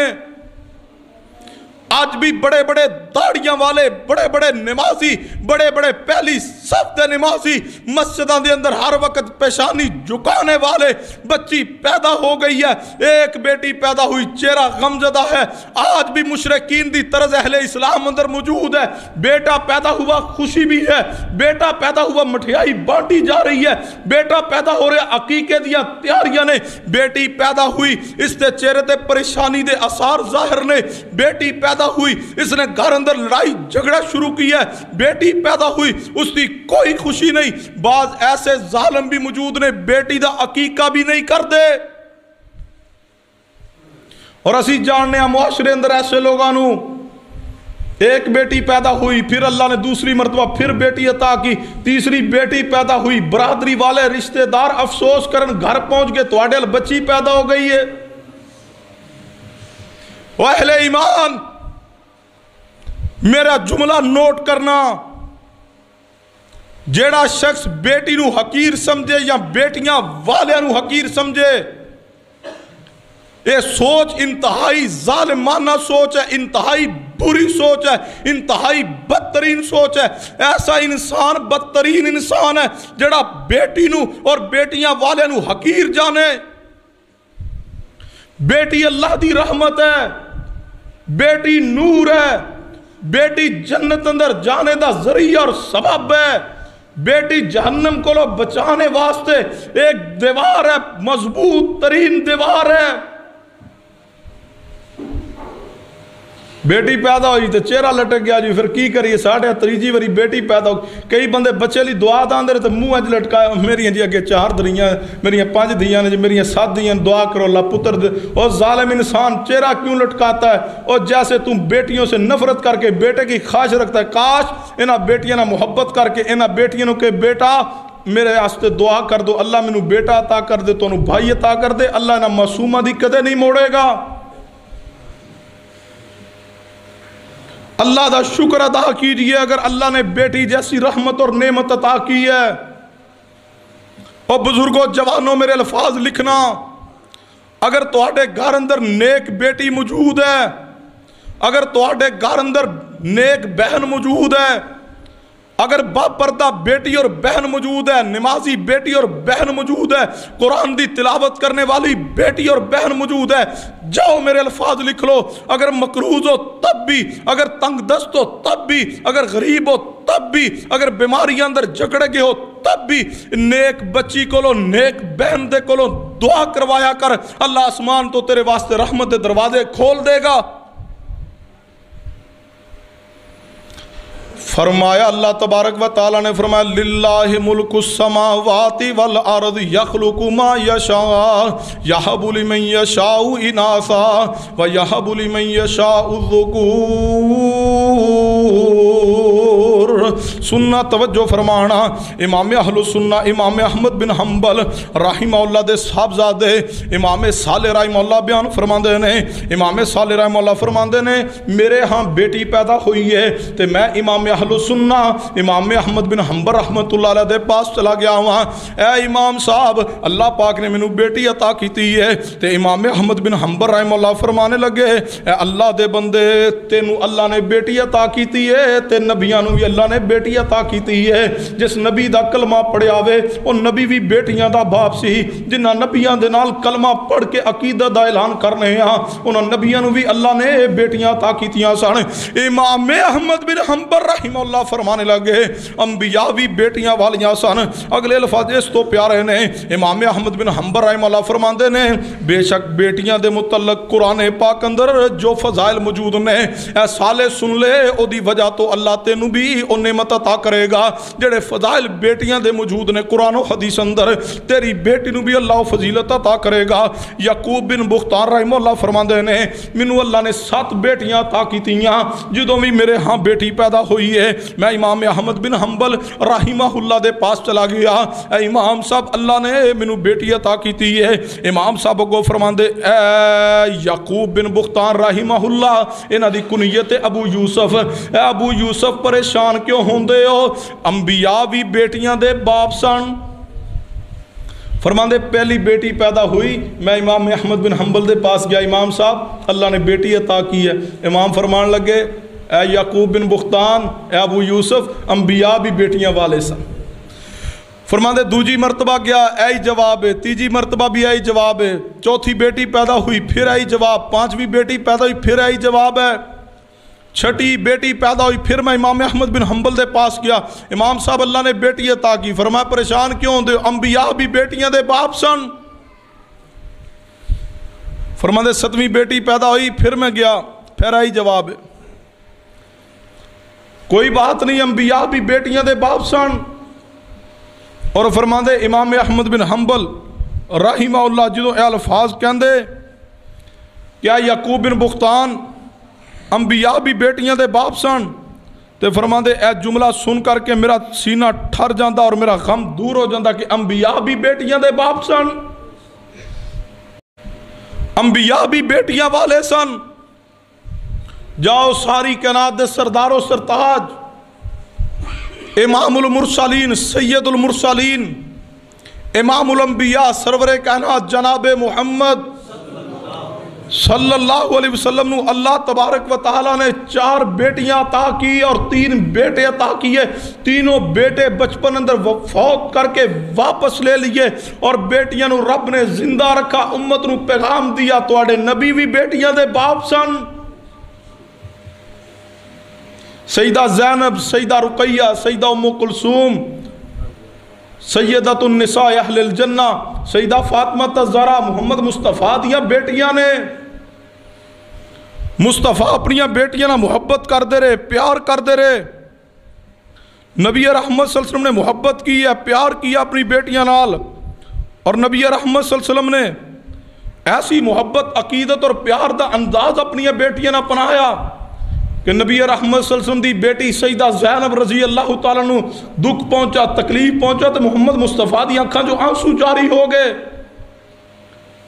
آج بھی بڑے بڑے داڑیاں والے، بڑے بڑے نمازی، بڑے بڑے پہلی صف دے نمازی مسجدوں دے اندر ہر وقت پیشانی جھکانے والے، بچی پیدا ہو گئی ہے، ایک بیٹی پیدا ہوئی، چہرہ غمزدہ ہے۔ آج بھی مشرکین دی طرز اہل اسلام اندر موجود ہے، بیٹا پیدا ہوا خوشی بھی ہے، بیٹا پیدا ہوا مٹھیائی بانٹی جا رہی ہے، بیٹا پیدا ہو رہے عقیقے دیا تیاریاں نے، بیٹی پیدا ہوئی اس تے چہرے تے پریشانی دے اثار ظاہر نے، بیٹی پیدا ہوئی اس نے گھر اندر لڑائی جھگڑا شروع کیا ہے، بیٹی پیدا ہوئی اس دی کوئی خوشی نہیں۔ بعض ایسے ظالم بھی موجود نے بیٹی دا عقیقہ بھی نہیں کر دے، اور اسی جاننے ہیں معاشرے اندر ایسے لوگانو ایک بیٹی پیدا ہوئی، پھر اللہ نے دوسری مرتبہ پھر بیٹی عطا کی، تیسری بیٹی پیدا ہوئی، برادری والے رشتہ دار افسوس کرن گھر پہنچ کے تواڈے بچی پیدا ہو گئی ہے۔ وہ اہل ایمان میرا جملہ نوٹ کرنا، جیڑا شخص بیٹی نو حقیر سمجھے یا بیٹیاں والے نو حقیر سمجھے، یہ سوچ انتہائی ظالمانہ سوچ ہے، انتہائی بری سوچ ہے، انتہائی بدترین سوچ ہے۔ ایسا انسان بدترین انسان ہے جیڑا بیٹی نو اور بیٹیاں والے نو حقیر جانے۔ بیٹی اللہ دی رحمت ہے، بیٹی نور ہے، بیٹی جنت اندر جانے دا ذریعہ اور سبب ہے، بیٹی جہنم کو بچانے واسطے ایک دیوار ہے، مضبوط ترین دیوار ہے۔ بیٹی پیدا ہوئی تو چہرہ لٹک گیا جی، پھر کی کریے؟ 3.5 واری بیٹی پیدا ہو، کئی بندے بچے لی دعا داندے رہے تو منہ اج لٹکایا، میری جی اگے 4 دریاں، میری 5 دیاں نے جی، میری 7 دیاں، دعا کرو اللہ پتر دے۔ اور ظالم انسان چہرہ کیوں لٹکاتا ہے؟ اور جیسے تم بیٹیوں سے نفرت کر کے بیٹے کی خواہش رکھتا ہے، کاش انہاں بیٹیاں نہ محبت کر کے انہاں بیٹیوں کے بیٹا میرے واسطے دعا کر دو، اللہ مینوں بیٹا عطا کر دے، تو انہوں بھائی عطا کر دے، اللہ انہاں معصومہ دی کدے نہیں موڑے گا۔ اللہ دا شکر ادا کیجئے اگر اللہ نے بیٹی جیسی رحمت اور نعمت عطا کی ہے۔ اور بزرگوں جوانوں میرے الفاظ لکھنا، اگر تواڈے گھر اندر نیک بیٹی موجود ہے، اگر تواڈے گھر اندر نیک بہن موجود ہے، اگر باپردہ بیٹی اور بہن موجود ہے، نمازی بیٹی اور بہن موجود ہے، قرآن دی تلاوت کرنے والی بیٹی اور بہن موجود ہے، جاؤ میرے الفاظ لکھ لو، اگر مقروض ہو تب بھی، اگر تنگ دست ہو تب بھی، اگر غریب ہو تب بھی، اگر بیماری اندر جھگڑے گئے ہو تب بھی، نیک بچی کو لو، نیک بہن دے کو لو، دعا کروایا کر، اللہ آسمان تو تیرے واسطے رحمت دے دروازے کھول دے گا۔ فرمایا اللہ تبارک و تعالیٰ نے فرمایا للہ ملک السماوات والارض یخلق ما یشاء یہب لمن یشاء اناثا ویہب لمن یشاء الذکور۔ سننا توجہ فرمانا، امام اہل السنہ امام احمد بن حنبل رحمہ اللہ دے صاحبزادے امام صالح رحمہ اللہ بیان فرماندے نے، امام صالح رحمہ اللہ فرماندے نے میرے ہاں بیٹی پیدا ہوئی ہے تے میں امام اہل سننا امام احمد بن حنبل رحمت اللہ علیہ دے پاس چلا گیا ہوا، اے امام صاحب اللہ پاک نے مینوں بیٹی عطا کیتی ہے، تے امام احمد بن حنبل رحمہ اللہ فرمانے لگے اے اللہ دے بندے تینوں اللہ نے بیٹی عطا کیتی ہے تے نبیاں نوں بھی اللہ نے بیٹی عطا کیتی ہے، جس نبی دا کلمہ پڑھیا وے او نبی بھی بیٹیاں دا باپ سی، جنہاں نبیاں دے نال کلمہ پڑھ کے عقیدت دا اعلان کرنے ہاں انہاں نبیاں نوں بھی اللہ نے بیٹیاں عطا کیتیاں سن۔ امام احمد بن حنبل رحمہ اللہ فرمانے لگے انبیاء بھی بیٹیاں والیاں سن۔ اگلے الفاظ اس تو پیارے نے، امام احمد بن حنبل رحمہ اللہ فرماندے نے بے شک بیٹیاں دے متعلق قرآن پاک اندر جو فضائل موجود نے اے سالے سن لے، او دی وجہ تو اللہ تینوں بھی او نعمت عطا کرے گا جڑے فضائل بیٹیاں دے موجود نے قرآن و حدیث اندر، تیری بیٹی نوں بھی اللہ فضیلت عطا کرے گا۔ یعقوب بن بختان رحمہ اللہ فرماندے نے مینوں اللہ نے 7 بیٹیاں عطا کیتیاں، جدوں بھی میرے ہاں بیٹی پیدا ہوئی ہے میں امام احمد بن حنبل رحمہ اللہ دے پاس چلا گیا، اے امام صاحب اللہ نے مینوں بیٹی عطا کیتی ہے۔ امام صاحب کو فرماندے اے یعقوب بن بختان رحمہ اللہ انہاں دی کنیت ابو یوسف، اے ابو یوسف پریشان کیوں ہوندے ہو، انبیاء بھی بیٹیاں دے باپ سن۔ فرماندے پہلی بیٹی پیدا ہوئی میں امام احمد بن حنبل دے پاس گیا، امام صاحب اللہ نے بیٹی عطا کی ہے، امام فرمان لگے اے یعقوب بن بختان اے ابو یوسف انبیاء بھی بیٹیاں والے سن۔ فرماندے دوجی مرتبہ گیا اے جواب ہے، تیجی مرتبہ بھی اے جواب ہے، چوتھی بیٹی پیدا ہوئی پھر اے جواب، پانچویں بیٹی پیدا ہوئی پھر اے جواب ہے، چھٹی بیٹی پیدا ہوئی پھر میں امام احمد بن حنبل دے پاس گیا، امام صاحب اللہ نے بیٹی عطا کی، فرمایا پریشان کیوں ہوندے ہو، انبیاء بھی بیٹیاں دے باپ سن۔ فرماندے 7ویں بیٹی پیدا ہوئی پھر میں گیا پھر اے جواب ہے، کوئی بات نہیں انبیاء بھی بیٹیاں دے باپ سن۔ اور فرماندے امام احمد بن حنبل رحمہ اللہ جدوں اے الفاظ کہندے کیا یعقوب بن بختان انبیاء بھی بیٹیاں دے باپ سن، تے فرماندے اے جملہ سن کر کے میرا سینہ ٹھر جاندہ اور میرا غم دور ہو جاندہ کہ انبیاء بھی بیٹیاں دے باپ سن، انبیاء بھی بیٹیاں والے سن۔ جاؤ ساری کائنات دے سردار و سرتاج امام المرسلین سید المرسلین امام الانبیاء سرور کائنات جناب محمد صلی اللہ علیہ وسلم نو اللہ تبارک و تعالیٰ نے 4 بیٹیاں عطا کی اور 3 بیٹے عطا کیے، تینوں بیٹے بچپن اندر فوت کر کے واپس لے لیے اور بیٹیاں نو رب نے زندہ رکھا، امت نو پیغام دیا تو آڑے نبی بھی بیٹیاں دے باپ سن۔ سیدہ زینب، سیدہ رقیہ، سیدہ ام کلثوم، سیدۃ النساء اہل الجنہ، سیدہ فاطمہ الزہرا محمد مصطفیٰ دیا بیٹیاں نے، مصطفیٰ اپنی بیٹیاں نہ محبت کر دے رہے، پیار کر دے رہے، نبی رحمت صلی اللہ علیہ وسلم نے محبت کی ہے، پیار کیا اپنی بیٹیاں نال، اور نبی رحمت صلی اللہ علیہ وسلم نے ایسی محبت عقیدت اور پیار دا انداز اپنی بیٹیاں نہ پنایا کہ نبی رحمت صلی اللہ علیہ وسلم دی بیٹی سیدہ زینب رضی اللہ تعالیٰ عنہ دکھ پہنچا، تکلیف پہنچا تو محمد مصطفیٰ دی آنکھاں جو آنسو جاری ہو گئے،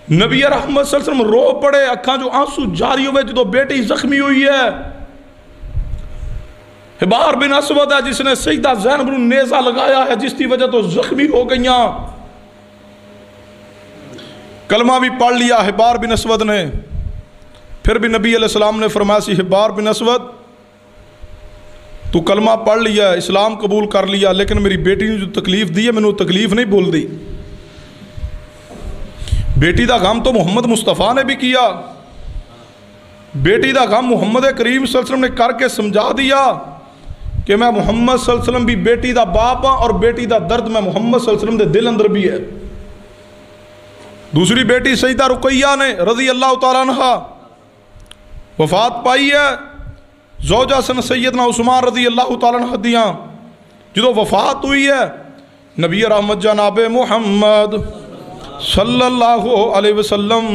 نبی رحمت صلی اللہ علیہ وسلم رو پڑے، آنکھاں جو آنسو جاری ہوئے جدو بیٹی زخمی ہوئی ہے، حبار بن اسود ہے جس نے سیدہ زینب کو نیزہ لگایا ہے، جس کی وجہ تو زخمی ہو گئیاں، کلمہ بھی پڑھ لیا حبار بن اسود نے۔ پھر بھی نبی علیہ السلام نے فرمایا سی حبار بن اسود تو کلمہ پڑھ لیا، اسلام قبول کر لیا، لیکن میری بیٹی نے جو تکلیف دی ہے میں نے تکلیف نہیں بول دی۔ بیٹی دا غم تو محمد مصطفیٰ نے بھی کیا، بیٹی دا غم محمد کریم صلی اللہ علیہ وسلم نے کر کے سمجھا دیا کہ میں محمد صلی اللہ علیہ وسلم بھی بیٹی دا باپ ہاں، اور بیٹی دا درد میں محمد صلی اللہ علیہ وسلم دے دل اندر بھی ہے۔ دوسری بیٹی سیدہ رقیہ نے رضی اللہ تعالیٰ عنہ وفات پائی ہے، زوجہ سن سیدنا عثمان رضی اللہ تعالیٰ عنہ دیاں، جدو وفات ہوئی ہے نبی رحمت جناب محمد صلی اللہ علیہ وسلم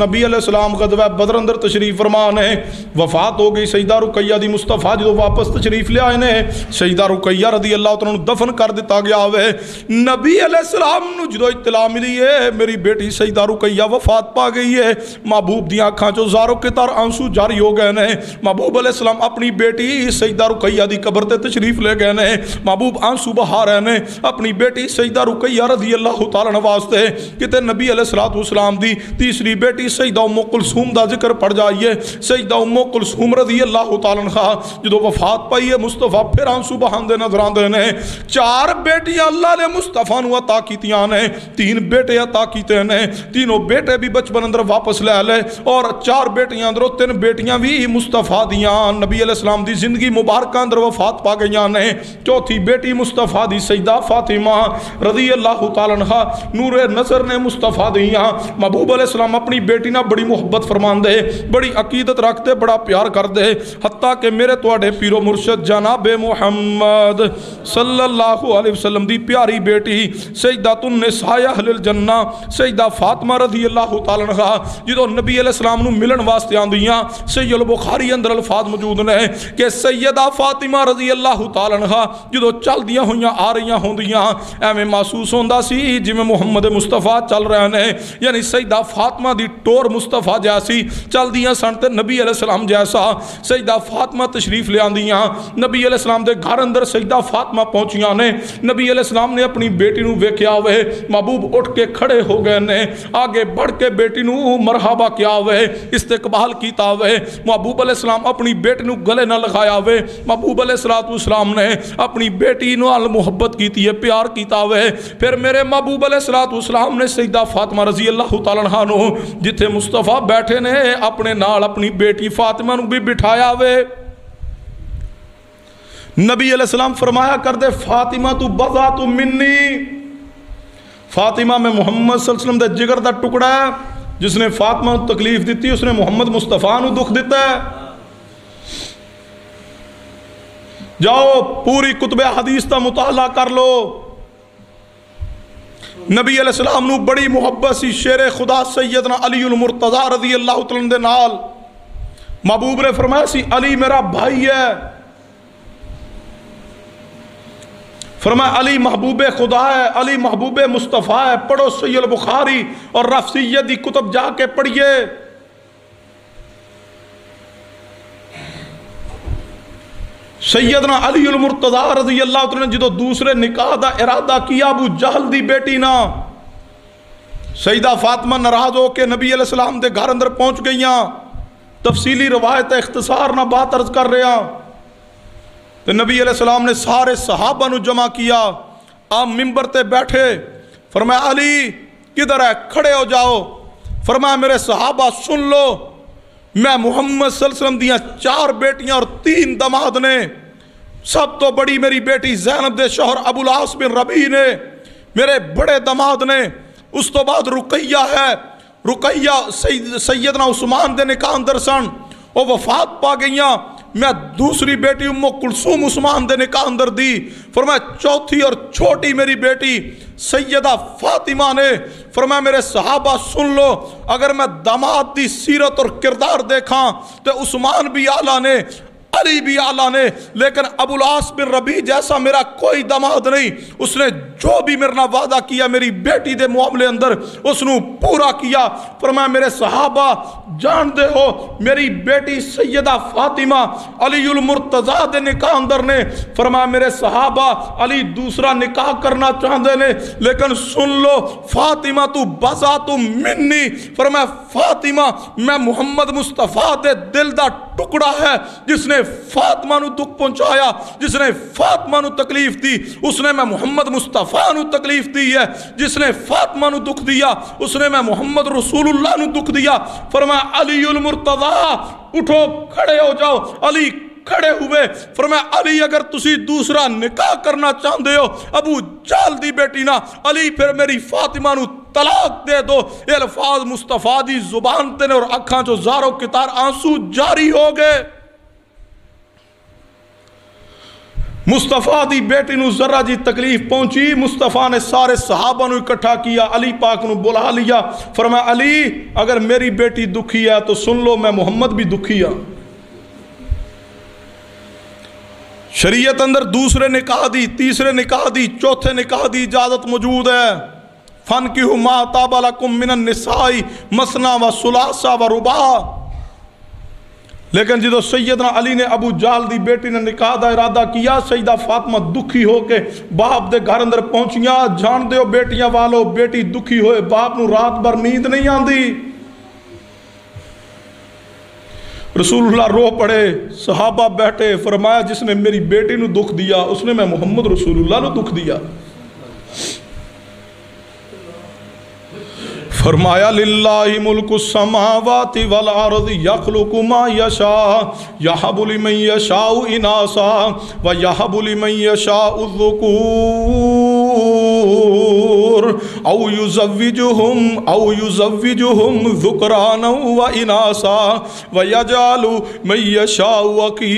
نبی علیہ السلام غزوہ بدر اندر تشریف فرمان ہے، وفات ہو گئی سیدہ رقیہ دی مصطفیٰ جدو واپس تشریف لے آئے نے، سیدہ رقیہ رضی اللہ تعالیٰ دفن کر دیتا گیا ہوئے۔ نبی علیہ السلام نو جدو اطلاع ملی ہے میری بیٹی سیدہ رقیہ وفات پا گئی ہے، محبوب دی آنکھاں چو زاروں کے تار آنسو جاری ہو گئے نے، محبوب علیہ السلام اپنی بیٹی سیدہ رقیہ دی قبر تے تشریف لے گئے نے، محبوب آنسو بہا رہے نے اپنی بیٹی سیدہ رقیہ رضی اللہ تعالیٰ عنہ واسطے، کہتے نبی علیہ السلام دی تیسری بیٹی سیدہ ام کلثوم دا ذکر پڑ جائیے۔ سیدہ ام کلثوم رضی اللہ تعالیٰ عنہ جدو وفات پائی ہے مصطفیٰ پھر آنسو بہاندے نظر آندے نے۔ 4 بیٹیاں اللہ نے مصطفیٰ نو عطا کیتیاں نے، 3 بیٹے عطا کیتے نے، تینوں بیٹے بھی بچپن اندر واپس لے لے، اور 4 بیٹیاں اندروں 3 بیٹیاں بھی مصطفیٰ دیاں نبی علیہ السلام دی زندگی مبارکہ اندر وفات پا گئیاں نے۔ چوتھی بیٹی مصطفیٰ دی سیدہ فاطمہ رضی اللہ تعالیٰ عنہ نور نظر نے مصطفیٰ دیاں، محبوب علیہ السلام اپنی بیٹی نہ بڑی محبت فرمان دے، بڑی عقیدت رکھ دے، بڑا پیار کر دے، حتیٰ کہ میرے توڑے پیر و مرشد جناب محمد صلی اللہ علیہ وسلم دی پیاری بیٹی سیدۃ النساء اہل الجنہ سیدہ فاطمہ رضی اللہ تعالیٰ عنہ جدو نبی علیہ السلام نو ملن واسطے آندیاں، صحیح البخاری اندر الفاظ موجود نے کہ سیدہ فاطمہ رضی اللہ تعالیٰ عنہ جدو چل دیاں ہویاں آ رہیاں ہوندیاں ایویں محسوس ہوندا سی جویں محمد مصطفیٰ چل رہے ہیں، یعنی سیدہ فاطمہ دی ٹور مصطفیٰ جیسی چل دیاں سن تے نبی علیہ السلام جیسا سیدہ فاطمہ تشریف لے آندیاں، نبی علیہ السلام دے گھر اندر سیدہ فاطمہ پہنچیاں نے، نبی علیہ السلام نے اپنی بیٹی نو ویکھیا ہوئے، محبوب اٹھ کے کھڑے ہو گئے نے، آگے بڑھ کے بیٹی نو مرحبا کیا ہوئے، استقبال کیتا ہوئے، محبوب علیہ السلام اپنی بیٹی نو گلے نہ لگایا ہوئے، محبوب علیہ السلام نے اپنی بیٹی نو محبت کیتی ہے، پیار کیتا ہوئے، پھر میرے محبوب علیہ السلام نے سیدہ فاطمہ رضی اللہ تعالیٰ عنہ نو جتھے مصطفیٰ بیٹھے نے اپنے نال اپنی بیٹی فاطمہ نو بھی بٹھایا ہوئے۔ نبی علیہ السلام فرمایا کر دے فاطمہ تو بضعۃ منی، فاطمہ میں محمد صلی اللہ علیہ وسلم دے جگر دا ٹکڑا ہے، جس نے فاطمہ کو تکلیف دیتی اس نے محمد مصطفیٰ نو دکھ دیتا ہے۔ جاؤ پوری کتب حدیث دا مطالعہ کر لو، نبی علیہ السلام نو بڑی محبت سی شیر خدا سیدنا علی المرتضی رضی اللہ تعالیٰ دے نال، محبوب نے فرمایا سی علی میرا بھائی ہے، فرمایا علی محبوب خدا ہے، علی محبوب مصطفیٰ ہے، پڑھو صحیح البخاری اور رفسیت دی کتب جا کے پڑھیے۔ سیدنا علی المرتضی رضی اللہ عنہ نے جدو دوسرے نکاح دا ارادہ کیا ابو جہل دی بیٹی نا، سیدہ فاطمہ ناراض ہو کے نبی علیہ السلام دے گھر اندر پہنچ گئیاں، تفصیلی روایت اختصار نہ بات عرض کر رہے ہیں، تو نبی علیہ السلام نے سارے صحابہ نو جمع کیا، آپ ممبر تے بیٹھے، فرمایا علی کدھر ہے، کھڑے ہو جاؤ، فرمایا میرے صحابہ سن لو، میں محمد صلی اللہ علیہ وسلم دیاں 4 بیٹیاں اور 3 دماد نے، سب تو بڑی میری بیٹی زینب دے شوہر ابو العاص بن ربیع نے، میرے بڑے دماد نے، اس تو بعد رقیہ ہے، رقیہ سیدنا عثمان دے نکاح اندر سن، وہ وفات پا گئیاں، میں دوسری بیٹی ام کلثوم عثمان دے نکاح اندر دی، فرمایا چوتھی اور چھوٹی میری بیٹی سیدہ فاطمہ نے، فرمایا میرے صحابہ سن لو، اگر میں داماد دی سیرت اور کردار دیکھاں تو عثمان بھی اعلیٰ نے علی بھی آلہ نے، لیکن ابو العاص بن ربیع جیسا میرا کوئی داماد نہیں، اس نے جو بھی میرے نال وعدہ کیا میری بیٹی دے معاملے اندر اس نو پورا کیا۔ فرمایا میرے صحابہ جان دے ہو میری بیٹی سیدہ فاطمہ علی المرتضیٰ دے نکاح اندر نے، فرمایا میرے صحابہ علی دوسرا نکاح کرنا چاہتے نے، لیکن سن لو فاطمہ تو بذات منی، فرمایا فاطمہ میں محمد مصطفیٰ دے دل دا ٹکڑا ہے، جس نے فاطمہ نو دکھ پہنچایا، جس نے فاطمہ نو تکلیف دی اس نے میں محمد مصطفیٰ نو تکلیف دی ہے، جس نے فاطمہ نو دکھ دیا اس نے میں محمد رسول اللہ نو دکھ دیا۔ فرمایا علی المرتضیٰ اٹھو کھڑے ہو جاؤ، علی کھڑے ہوئے، فرمایا علی اگر تسی دوسرا نکاح کرنا چاہتے ہو ابو جہل دی بیٹی نا، علی پھر میری فاطمہ نو طلاق دے دو۔ یہ الفاظ مصطفیٰ دی زبان تے نے اور اکھاں چو زارو کتار آنسو جاری ہو گئے۔ مصطفیٰ دی بیٹی نو ذرہ جی تکلیف پہنچی، مصطفیٰ نے سارے صحابہ نو اکٹھا کیا، علی پاک نو بلا لیا، فرمایا علی اگر میری بیٹی دکھی ہے تو سن لو میں محمد بھی دکھی ہے۔ شریعت اندر دوسرے نکاح دی، تیسرے نکاح دی، چوتھے نکاح دی اجازت موجود ہے۔ فَانْكِحُوا مَا طَابَ لَكُم مِّنَ النِّسَاءِ مَثْنَىٰ وَثُلَاثَ وَرُبَاعَ، لیکن جدو سیدنا علی نے ابو جہل دی بیٹی نے نکاح دا ارادہ کیا، سیدہ فاطمہ دکھی ہو کے باپ دے گھر اندر پہنچیاں۔ جان دیو بیٹیاں والو بیٹی دکھی ہوئے باپ نو رات بھر نیند نہیں آندی، رسول اللہ رو پڑے، صحابہ بیٹھے، فرمایا جس نے میری بیٹی نو دکھ دیا اس نے میں محمد رسول اللہ نو دکھ دیا۔ فرمایا للہ ملک السماوات والارض یخلق ما یشاء یہب لمن یشاء اناسا ویہب لمن یشاء الذکور او یزوجہم ذکرانا و اناسا ویجعل من یشاء عقیما۔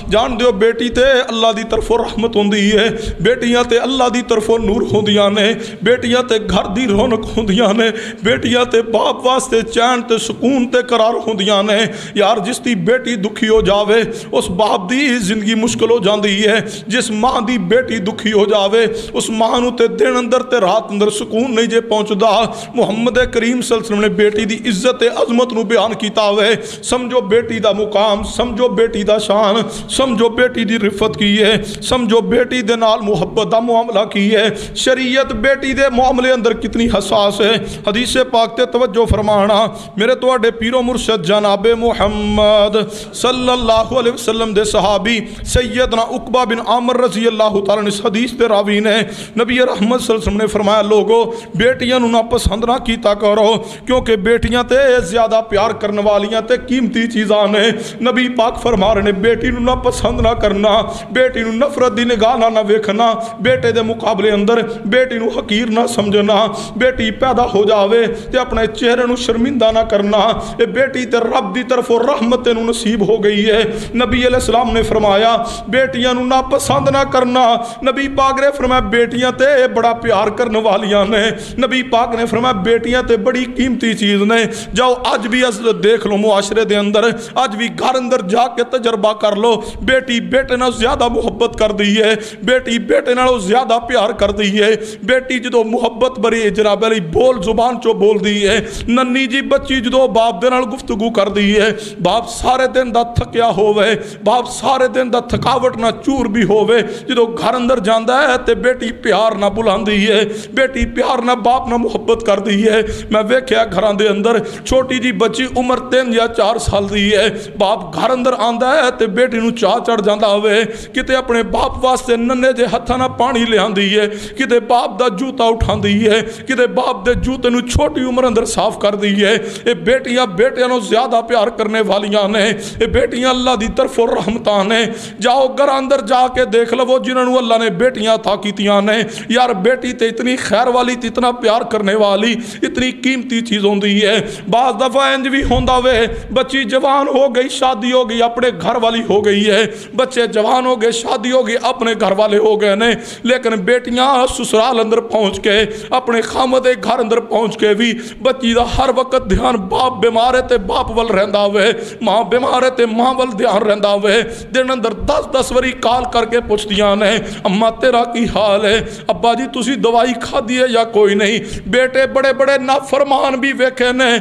جان دیو بیٹی تے اللہ دی طرف رحمت ہوندی ہے، بیٹیاں تے اللہ دی طرف نور ہوندیاں نے، بیٹیاں تے گھر دی رونق ہوندیاں نے، بیٹیاں تے باپ واسطے چین تے سکون تے قرار ہوندیاں نے۔ یار جس دی بیٹی دکھی ہو جاوے اس باپ دی زندگی مشکل ہو جاندی ہے، جس ماں دی بیٹی دکھی ہو جاوے اس ماں نو تے دن اندر تے رات اندر سکون نہیں جے پہنچدا۔ محمد کریم صلی اللہ علیہ وسلم نے بیٹی دی عزت عظمت نو بیان کیتا ہوئے، سمجھو بیٹی دا مقام، سمجھو بیٹی دا شان، سمجھو بیٹی دی رفت کی ہے، سمجھو بیٹی دے نال محبت دا معاملہ کی ہے۔ شریعت بیٹی دے معاملے اندر کتنی حساس ہے۔ حدیث پاک تے توجہ فرمانا، میرے توڑے پیر و مرشد جناب محمد صلی اللہ علیہ وسلم دے صحابی سیدنا عقبہ بن عامر رضی اللہ تعالیٰ نے اس حدیث دے راوی نے نبی رحمت صلی اللہ علیہ وسلم نے فرمایا لوگو بیٹیاں نو نہ پسند نہ کیتا کرو، کیونکہ بیٹیاں تے زیادہ پیار کرنے والیاں تے قیمتی چیزاں نے۔ نبی پاک فرما رہے نے بیٹی نو نہ پسند نہ کرنا، بیٹی نو نفرت دی نگاہ نہ ویکھنا، بیٹے دے مقابلے اندر بیٹی نو حقیر نہ سمجھنا، بیٹی پیدا ہو جاوے تے اپنے چہرے نو شرمندہ نہ کرنا، اے بیٹی تے رب دی طرف رحمت نو نصیب ہو گئی ہے۔ نبی علیہ السلام نے فرمایا بیٹیاں نو نہ پسند نہ کرنا، نبی پاک نے فرمایا بیٹیاں تے بڑا پیار کرنے والیاں نے، نبی پاک نے فرمایا بیٹیاں تے بڑی قیمتی چیز نے۔ جاؤ آج بھی دیکھ لو معاشرے دے اندر، آج بھی گھر اندر جا کے تجربہ کر لو، بیٹی بیٹے نال زیادہ محبت کر دی ہے، بیٹی بیٹے نال زیادہ پیار کر دی ہے۔ بیٹی جدو محبت بری جناب علی بول زبان چو بول دی ہے، ننی جی بچی جدو باپ دے نال گفتگو کر دی ہے، باپ سارے دن دا تھکیا ہوئے، باپ سارے دن دا تھکاوٹ نہ چور بھی ہوئے، جدو گھر اندر جاندہ ہے تے بیٹی پیار نہ بلان دی ہے، بیٹی پیار نہ باپ نہ محبت کر دی ہے۔ میں ویکھیا گھران دے اندر چھوٹی جی بچی عمر 3 یا 4 سال دی ہے، باپ گھر اندر آندہ ہے تے بیٹی نو چاہ چڑھ جاندہ ہوئے، کتے اپنے باپ واسطے ننے جے ہتھا نہ پانی لے آن دی ہے، کتے باپ دا جوتا اٹھان دی ہے، کتے باپ دے جوتے نو چھوٹی عمر اندر صاف کر دی ہے۔ اے بیٹیاں بیٹیاں نو زیادہ پیار کرنے والیاں نے، اے بیٹیاں اللہ دی طرف رحمتان نے۔ جاؤ گھر اندر جا کے دیکھ لو جنہوں اللہ نے بیٹیاں عطا کیتیاں نے یار بیٹی تے اتنی خیر والی تے اتنا پیار کرنے والی اتنی قیمتی چیز ہوندی ہے بعض دفعہ انج بھی ہوندا وے بچی جوان ہو گئی شادی ہو گئی اپنے گھر والی ہو گئی ہے بچے جوان ہو گئے شادی ہو گئی اپنے گھر والے ہو گئے نے لیکن بیٹیاں سسرال اندر پہنچ کے اپنے خامد گھر اندر پہنچ کے بھی بچی دا ہر وقت دھیان باپ بیمار ہے تے باپ ول رہندا ہوئے ماں بیمار ہے تے ماں ول دھیان رہندا ہوئے دن اندر 10 وری کال کر کے پوچھدیاں نے اماں تیرا کی حال ہے ابا جی تسی دوائی کھا دیے یا کوئی نہیں بیٹے بڑے بڑے نافرمان بھی ویکھے نے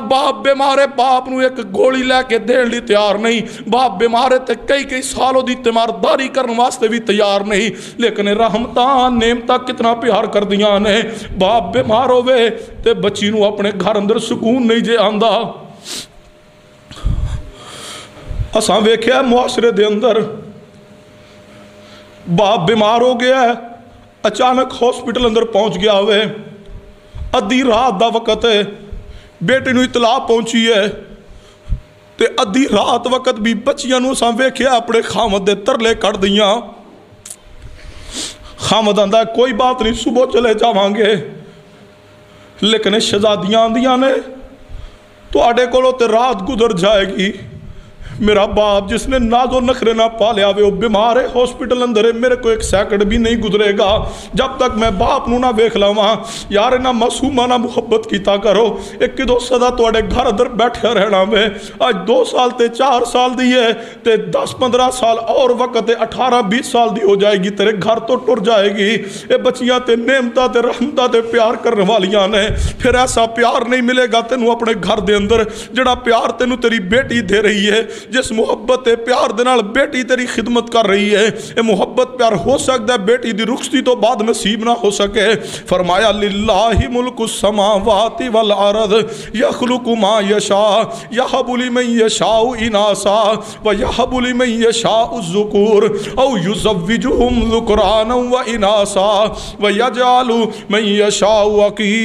باپ بیمار ہے باپ نو ایک گولی لے کے دین لی تیار نہیں باپ بیمار ہے تے کئی سالوں دی تیمارداری کرن واسطے بھی تیار نہیں لیکن رحمتاں نعمتاں کتنا پیار کر دیاں نے باپ بیمار ہوئے تے بچی نو اپنے گھر اندر سکون نہیں جے آندا اساں ویکھیا معاشرے دے اندر باپ بیمار ہو گیا ہے اچانک ہاسپٹل اندر پہنچ گیا ہوئے ادھی رات دا وقت ہے بیٹے نو اطلاع پہنچی ہے تے ادھی رات وقت بھی بچیاں نو اساں ویکھیا اپنے خامد دے ترلے کڑ دیاں خامد آندا کوئی بات نہیں صبح چلے جاواں گے لیکن شہزادیاں آندیاں نے تو آڈے کولو تے رات گزر جائے گی میرا باپ جس نے ناز و نخرے نہ پالیا ہوئے وہ بیمار ہے ہاسپٹل اندر ہے میرے کو ایک سیکنڈ بھی نہیں گزرے گا جب تک میں باپ نو نہ ویکھ لاواں یار نہ معصومانہ محبت کیتا کرو ایک کدو صدا تواڈے گھر اندر بیٹھے رہنا میں آج 2 سال تے 4 سال دی ہے تے 10-15 سال اور وقت تے 18-20 سال دی ہو جائے گی تیرے گھر تو ٹر جائے گی اے بچیاں تے نعمتاں تے رحمتاں تے پیار کرنے والیاں نے پھر ایسا پیار نہیں ملے گا تینوں اپنے گھر دے اندر جڑا پیار تینوں تیری بیٹی دے رہی ہے جس محبت پیار دے نال بیٹی تیری خدمت کر رہی ہے اے محبت پیار ہو سکتا ہے بیٹی دی رخصتی تو بعد نصیب نہ ہو سکے فرمایا للہ ملک السماوات والارض یخلق ما یشاء یہب لمن یشاء اناسا ویہب لمن یشاء الذکور او یزوجہم ذکرانا واناسا ویجعل من یشاء عقیما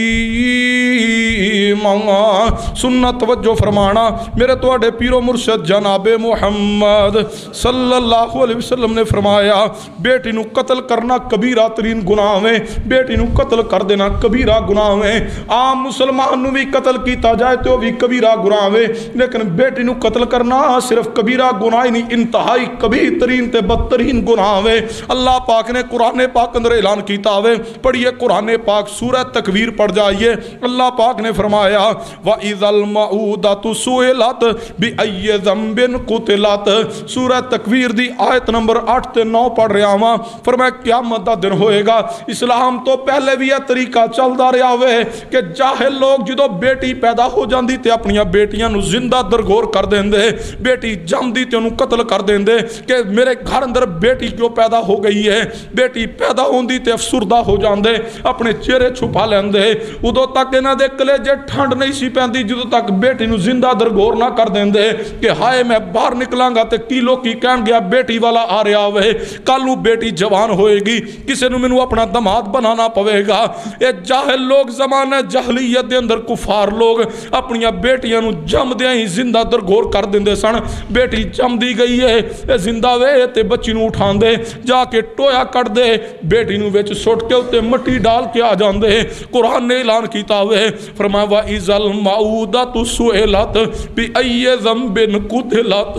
سنت توجہ فرمانا میرے توڑے پیر و مرشد جناب محمد صلی اللہ علیہ وسلم نے فرمایا بیٹی نو قتل کرنا کبیرہ ترین گناہ میں بیٹی نو قتل کر دینا کبیرہ گناہ میں عام مسلمان نو بھی قتل کیتا جائے تو بھی کبیرہ گناہ میں لیکن بیٹی نو قتل کرنا صرف کبیرہ گناہ نہیں انتہائی کبیر ترین تے بدترین گناہ میں اللہ پاک نے قرآن پاک اندر اعلان کیتا ہوئے پڑھئے قرآن پاک سورہ تکویر پڑھ جائیے اللہ پاک نے فرمایا وَإِذَا الْمَعُودَةُ سُئِلَتْ بِأَيِّ ذَنبٍ قتلت سورہ تکویر دی آیت نمبر 8 تے 9 پڑھ رہا ہوں فرمایا قیامت دا دن ہوئے گا اسلام تو پہلے بھی یہ طریقہ چلدا رہا ہوئے کہ جاہل لوگ جدو بیٹی پیدا ہو جاندی تے اپنیاں بیٹیاں نو زندہ درگور کر دیں دے بیٹی جم دی تے انہوں قتل کر دیں دے کہ میرے گھر اندر بیٹی کیوں پیدا ہو گئی ہے بیٹی پیدا ہوندی تے افسردہ ہو جاندے اپنے چہرے چھپا لیندے ادو تک انہاں دے کلیجے ٹھنڈ نہیں سی پیندی جدو تک بیٹی نو زندہ درگور نہ کر دیں دے کہ ہائے میں باہر نکلاں گا تے کی لوگ کی کہن گیا بیٹی والا آ رہا ہوئے کل نو بیٹی جوان ہوئے گی کسے نو منو اپنا دماد بنانا پوے گا اے جاہل لوگ زمانہ جہلیت دے اندر کفار لوگ اپنیاں بیٹیاں نو جم دیا ہی زندہ درگور کر دیں دے سن بیٹی جم دی گئی ہے اے زندہ وے تے بچی نو اٹھان دے جا کے ٹویا کر دے بیٹی نو ویچ سوٹ کے اتے مٹی ڈال کے آ جان دے قرآن نے اعلان کیتا ہوئے فرمایا وَإِذَا الْمَعُودَةُ سُئِلَتْ بِأَيِّ ذَنبٍ قُتِلَتْ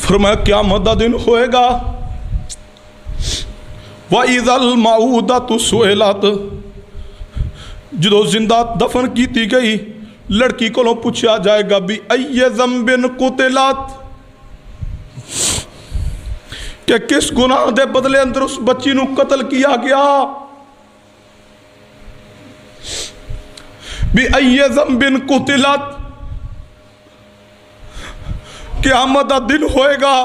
فرمایا قیامت دا دن ہوئے گا وَإِذَا الْمَعُودَةُ سُئِلَتْ جدو زندہ دفن کیتی گئی لڑکی کو لو پوچھا جائے گا بِأَيِّ ذَنبٍ قُتِلَتْ کہ کس گناہ دے بدلے اندر اس بچی نو قتل کیا گیا بِأَيِّ ذَنبٍ قُتِلَتْ قیامت دا دن ہوئے گا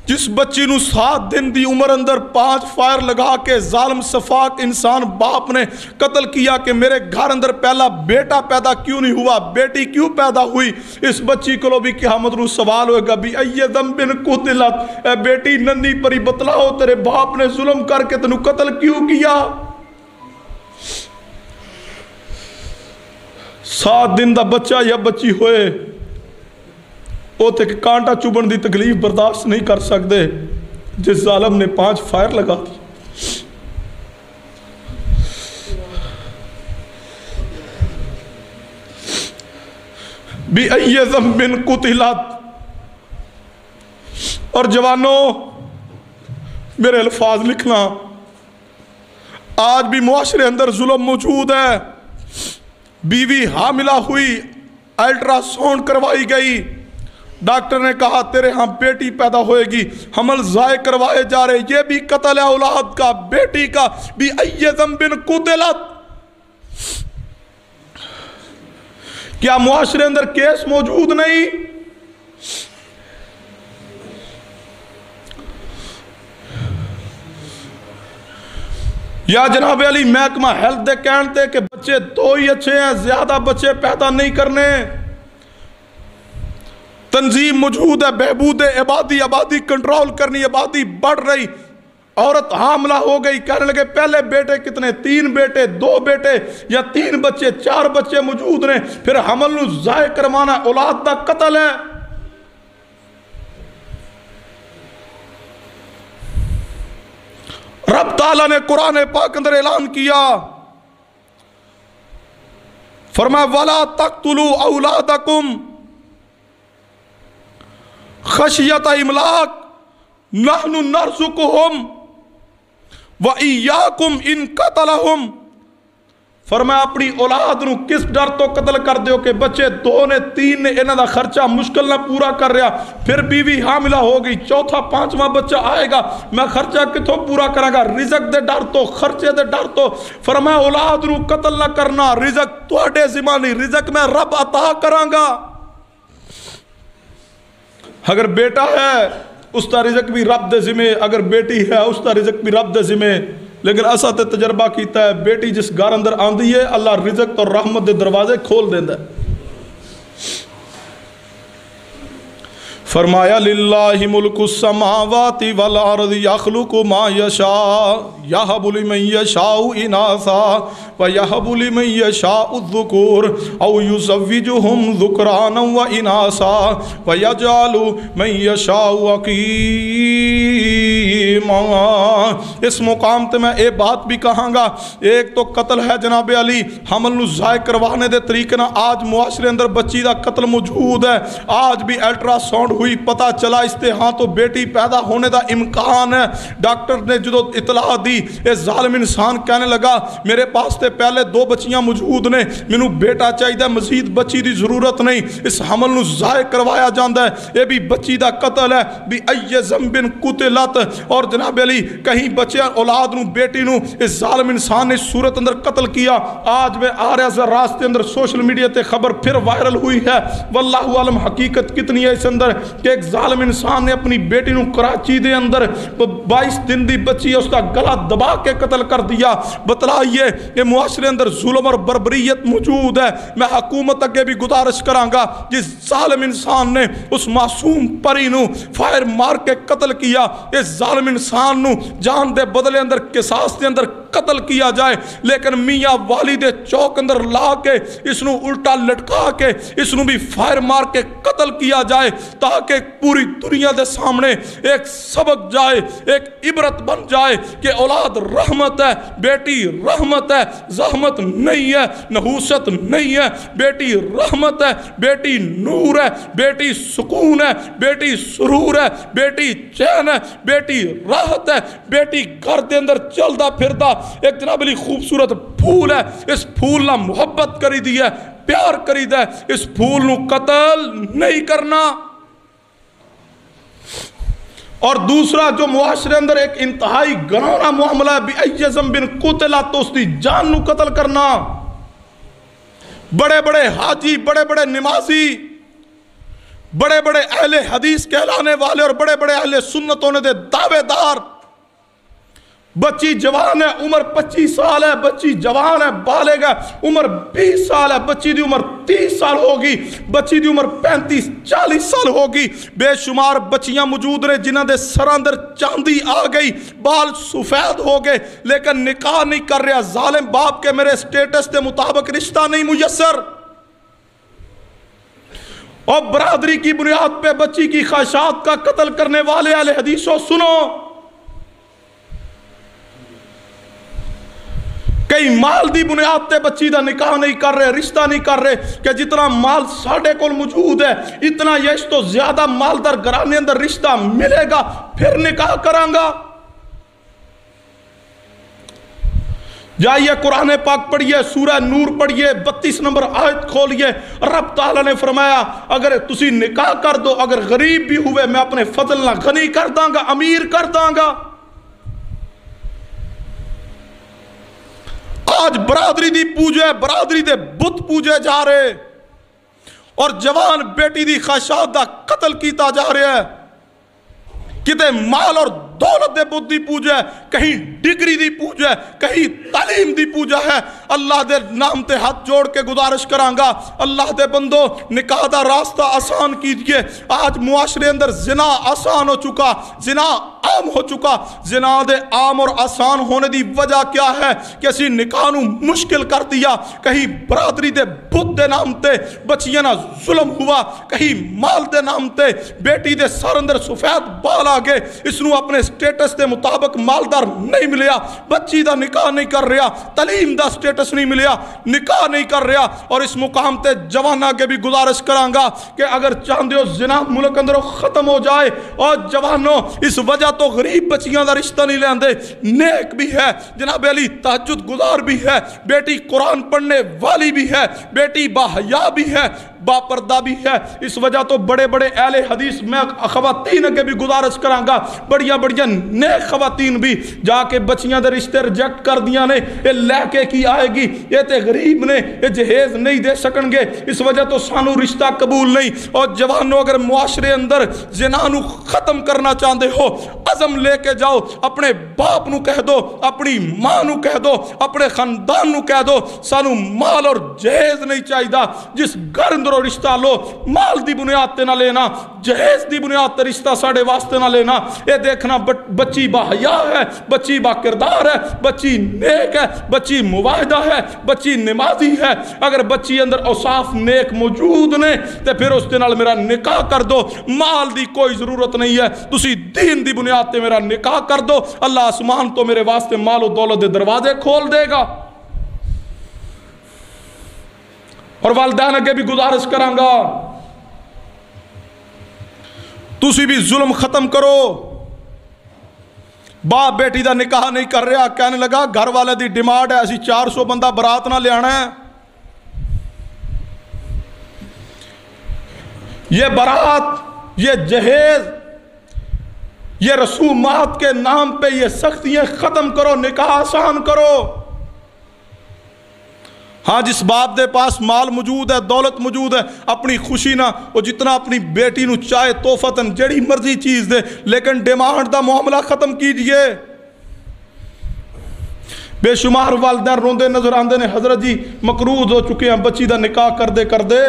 جس بچی نو 7 دن دی عمر اندر 5 فائر لگا کے ظالم صفاق انسان باپ نے قتل کیا کہ میرے گھر اندر پہلا بیٹا پیدا کیوں نہیں ہوا بیٹی کیوں پیدا ہوئی اس بچی کو بھی قیامت نو سوال ہوئے گا بِأَيِّ ذَنبٍ قُتِلَتْ اے بیٹی ننی پری بتلاؤ تیرے باپ نے ظلم کر کے تنو قتل کیوں کیا 7 دن دا بچہ یا بچی ہوئے وہ تے کانٹا چوبن دی تکلیف برداشت نہیں کر سکتے جس ظالم نے 5 فائر لگا دی. بِأَيِّ ذَنبٍ قُتِلَتْ. اور جوانوں میرے الفاظ لکھنا، آج بھی معاشرے اندر ظلم موجود ہے. بیوی حاملہ ہوئی، الٹرا ساؤنڈ کروائی گئی، ڈاکٹر نے کہا تیرے ہاں بیٹی پیدا ہوئے گی، حمل ضائع کروائے جا رہے. یہ بھی قتل ہے اولاد کا، بیٹی کا. بِأَيِّ ذَنبٍ قُتِلَتْ. کیا معاشرے اندر کیس موجود نہیں؟ یا جناب علی محکمہ ہیلتھ دے کہتے کہ بچے 2 ہی اچھے ہیں، زیادہ بچے پیدا نہیں کرنے. تنظیم موجود ہے بہبود آبادی کنٹرول کرنی، آبادی بڑھ رہی. عورت حاملہ ہو گئی، کہنے لگے پہلے بیٹے کتنے، 3 بیٹے 2 بیٹے یا 3 بچے 4 بچے موجود رہے، پھر حمل نو ضائع کروانا اولاد دا قتل ہے. رب تعالیٰ نے قرآن پاک اندر اعلان کیا، فرمایا وَلَا تَقْتُلُوا أَوْلَادَكُمْ خَشْيَةَ إِمْلَاقٍ نَحْنُ نَرْزُقُهُمْ وَإِيَّاكُمْ إِن قَتَلَهُمْ. فرمایا اپنی اولاد نو کس ڈر تو قتل کر دیو کہ بچے 2 نے 3 نے انہاں دا خرچہ مشکل نہ پورا کر رہا، پھر بیوی حاملہ ہو گئی، 4تھا 5واں بچہ آئے گا، میں خرچہ کتوں پورا کراں گا؟ رزق دے ڈر تو، خرچے دے ڈر تو. فرمایا اولاد نو قتل نہ کرنا، رزق تواڈے ذمہ نہیں، رزق میں رب عطا کراں گا. اگر بیٹا ہے اس کا رزق بھی رب دے ذمہ، اگر بیٹی ہے اس کا رزق بھی رب دے ذمہ. لیکن اسا تے تجربہ کیتا ہے، بیٹی جس گھر اندر آندی ہے اللہ رزق اور رحمت دے دروازے کھول دیندا ہے. فرمایا للہ ملک السماوات والارض یخلق ما یشاء یہب لمن یشاء اناثا ویہب لمن یشاء الذکور او یزوجہم ذکرانا واناثا ویجعل من یشاء عقیما. اس مقام تے میں ایک بات بھی کہاں گا، ایک تو قتل ہے جناب علی، حمل نو ضائع کروانے دے طریقے نہ آج معاشرے اندر بچی دا قتل موجود ہے. آج بھی الٹرا ساؤنڈ ہوئی، پتہ چلا اس تے ہاں تو بیٹی پیدا ہونے دا امکان ہے. ڈاکٹر نے جدو اطلاع دی، اس ظالم انسان کہنے لگا میرے پاس تے پہلے 2 بچیاں موجود نے، مینوں بیٹا چاہیے، مزید بچی دی ضرورت نہیں. اس حمل نو ضائع کروایا جاندا ہے، یہ بھی بچی دا قتل ہے. بِأَيِّ ذَنبٍ قُتِلَتْ. اور جناب علی کہیں بچے اولاد نو بیٹی نو اس ظالم انسان نے صورت اندر قتل کیا. آج میں آ رہا ذرا راستے اندر سوشل میڈیا تے خبر پھر وائرل ہوئی ہے، واللہ عالم حقیقت کتنی ہے اس اندر، کہ ایک ظالم انسان نے اپنی بیٹی نو کراچی دے اندر 22 دن دی بچی ہے اس کا گلا دبا کے قتل کر دیا. بتلائیے یہ معاشرے اندر ظلم اور بربریت موجود ہے. میں حکومت اگے بھی گزارش کراں گا، جس ظالم انسان نے اس معصوم پری نو فائر مار کے قتل کیا، اس ظالم انسان نو جان دے بدلے اندر قصاص دے اندر قتل کیا جائے. لیکن میاں والی دے چوک اندر لا کے اس نو الٹا لٹکا کے اس نو بھی فائر مار کے قتل کیا جائے، تاکہ پوری دنیا دے سامنے ایک سبق جائے، ایک عبرت بن جائے کہ اولاد رحمت ہے، بیٹی رحمت ہے، زحمت نہیں ہے، نحوست نہیں ہے. بیٹی رحمت ہے، بیٹی نور ہے، بیٹی سکون ہے، بیٹی سرور ہے، بیٹی چین ہے، بیٹی راحت ہے. بیٹی گھر دے اندر چلدا پھردا ایک جناب علی خوبصورت پھول ہے، اس پھول نہ محبت کری دی ہے، پیار کری دا ہے، اس پھول نو قتل نہیں کرنا. اور دوسرا جو معاشرے اندر ایک انتہائی گناہ معاملہ ہے، بِأَيِّ ذَنبٍ قُتِلَتْ، تو اس دی جان نو قتل کرنا. بڑے بڑے حاجی، بڑے بڑے نمازی، بڑے بڑے اہل حدیث کہلانے والے اور بڑے بڑے اہل سنت ہونے دے دعوے دار، بچی جوان ہے، عمر 25 سال ہے، بچی جوان ہے، بالغ ہے، عمر 20 سال ہے، بچی دی عمر 30 سال ہوگی، بچی دی عمر 35-40 سال ہوگی. بے شمار بچیاں موجود رہے جنہ دے سر اندر چاندی آ گئی، بال سفید ہو گئے، لیکن نکاح نہیں کر رہا. ظالم باپ کے میرے سٹیٹس دے مطابق رشتہ نہیں میسر، اور برادری کی بنیاد پہ بچی کی خواہشات کا قتل کرنے والے اہل حدیثوں سنو، کئی مال دی بنیاد تے بچی دا نکاح نہیں کر رہے، رشتہ نہیں کر رہے کہ جتنا مال ساڑھے کول موجود ہے اتنا یش تو زیادہ مالدار گھرانے اندر رشتہ ملے گا پھر نکاح کرانگا۔ جائیے قرآن پاک پڑھیے، سورہ نور پڑھیے، 32 نمبر آیت کھولیے۔ رب تعالیٰ نے فرمایا اگر تسی نکاح کر دو، اگر غریب بھی ہوئے میں اپنے فضل نہ غنی کر داں گا، امیر کر داں گا۔ آج برادری دی پوجے، برادری دے بت پوجے جا رہے اور جوان بیٹی دی خواہشات دا قتل کیتا جا رہا ہے۔ کتے مال اور دولت دے بت دی پوجا ہے، کہیں ڈگری دی پوجا ہے، کہیں تعلیم دی پوجا ہے۔ اللہ دے نام تے ہاتھ جوڑ کے گزارش کرانگا، اللہ دے بندو نکاح دا راستہ آسان کیجئے۔ آج معاشرے اندر زنا آسان ہو چکا، زنا عام ہو چکا۔ زنا دے عام اور آسان ہونے دی وجہ کیا ہے کہ اسی نکاح نو مشکل کر دیا۔ کہیں برادری دے بت دے نام تے بچیاں نہ ظلم ہوا، کہیں مال دے نام تے بیٹی دے سر اندر سفید بال آگے، اس نو اپنے سٹیٹس دے مطابق مالدار نہیں ملیا، بچی دا نکاح نہیں کر رہا، تعلیم دا سٹیٹس نہیں ملیا، نکاح نہیں کر رہا۔ اور اس مقام تے جوانہ کے بھی گزارش کرانگا کہ اگر چاندے ہو زنا ملک اندر ختم ہو جائے، اور جوانوں اس وجہ تو غریب بچیاں دا رشتہ نہیں لے آندے، نیک بھی ہے جناب علی، تہجد گزار بھی ہے، بیٹی قرآن پڑھنے والی بھی ہے، بیٹی باحیا بھی ہے، با پردہ بھی ہے۔ اس وجہ تو بڑے بڑے اہل حدیث میں خواتین کے بھی گزارش کرانگا، بڑیاں بڑیاں نیک خواتین بھی جا کے بچیاں دے رشتے ریجیکٹ کر دیا نے، یہ لے کے کی آئے گی، یہ تے غریب نے، یہ جہیز نہیں دے سکن گے، اس وجہ تو سانو رشتہ قبول نہیں۔ اور جوانوں اگر معاشرے اندر زنا نو ختم کرنا چاہتے ہو، عزم لے کے جاؤ، اپنے باپ نو کہہ دو، اپنی ماں نو کہہ دو، اپنے خاندان نو کہہ دو، سانو مال اور جہیز نہیں چاہیے۔ جس گھر اندر رشتہ لو، مال دی بنیاد تے نہ لینا، جہیز دی بنیاد تے رشتہ ساڑھے واسطے نہ لینا۔ یہ دیکھنا بچی باحیا ہے، بچی با کردار ہے، بچی نیک ہے، بچی مواحدہ ہے، بچی نمازی ہے۔ اگر بچی اندر اوصاف نیک موجود نے تے پھر اس دے نال میرا نکاح کر دو، مال دی کوئی ضرورت نہیں ہے، تسی دین دی بنیاد تے میرا نکاح کر دو، اللہ آسمان تو میرے واسطے مال و دولت دے دروازے کھول دے گا۔ اور والدین کے بھی گزارش کرانگا، تسی بھی ظلم ختم کرو۔ باپ بیٹی دا نکاح نہیں کر رہا، کہنے لگا گھر والے دی ڈیمانڈ ہے اسی 400 بندہ برات نہ لے آنا ہے۔ یہ برات، یہ جہیز، یہ رسومات کے نام پہ یہ سختیاں ختم کرو، نکاح آسان کرو۔ ہاں جس باپ دے پاس مال موجود ہے، دولت موجود ہے، اپنی خوشی نہ وہ جتنا اپنی بیٹی نو چاہے توفتاً جڑی مرضی چیز دے، لیکن ڈیمانڈ دا معاملہ ختم کیجئے۔ بے شمار والدین روندے نظر آندے نے، حضرت جی مقروض ہو چکے ہیں بچی دا نکاح کر دے۔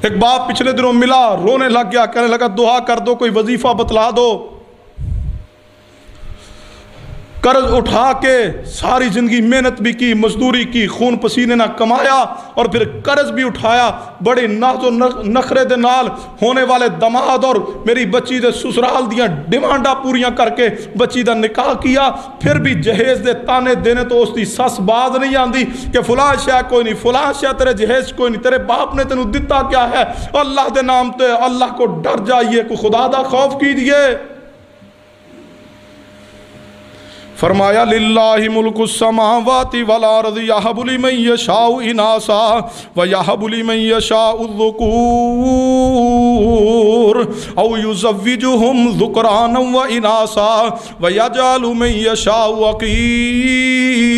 ایک باپ پچھلے دنوں ملا، رونے لگ گیا، کہنے لگا دعا کر دو، کوئی وظیفہ بتلا دو۔ قرض اٹھا کے ساری زندگی محنت بھی کی، مزدوری کی، خون پسینے نہ کمایا، اور پھر قرض بھی اٹھایا، بڑے ناز و نخرے دے نال ہونے والے دماد اور میری بچی دے سسرال دیاں ڈیمانڈاں پوریاں کر کے بچی دا نکاح کیا۔ پھر بھی جہیز دے تانے دینے تو اس دی سس باز نہیں آندی کہ فلاں شے کوئی نہیں، فلاں شے تیرے جہیز کوئی نہیں، تیرے باپ نے تینوں دتا کیا ہے۔ اللہ دے نام تے اللہ کو ڈر جائیے، کو خدا دا خوف کیجئے۔ فرمایا للہ ملک السماوات والارض یہب لمن یشاء اناسا ویہب لمن یشاء الذکور او یزوجہم ذکرانا و اناسا ویجعل من یشاء عقیما۔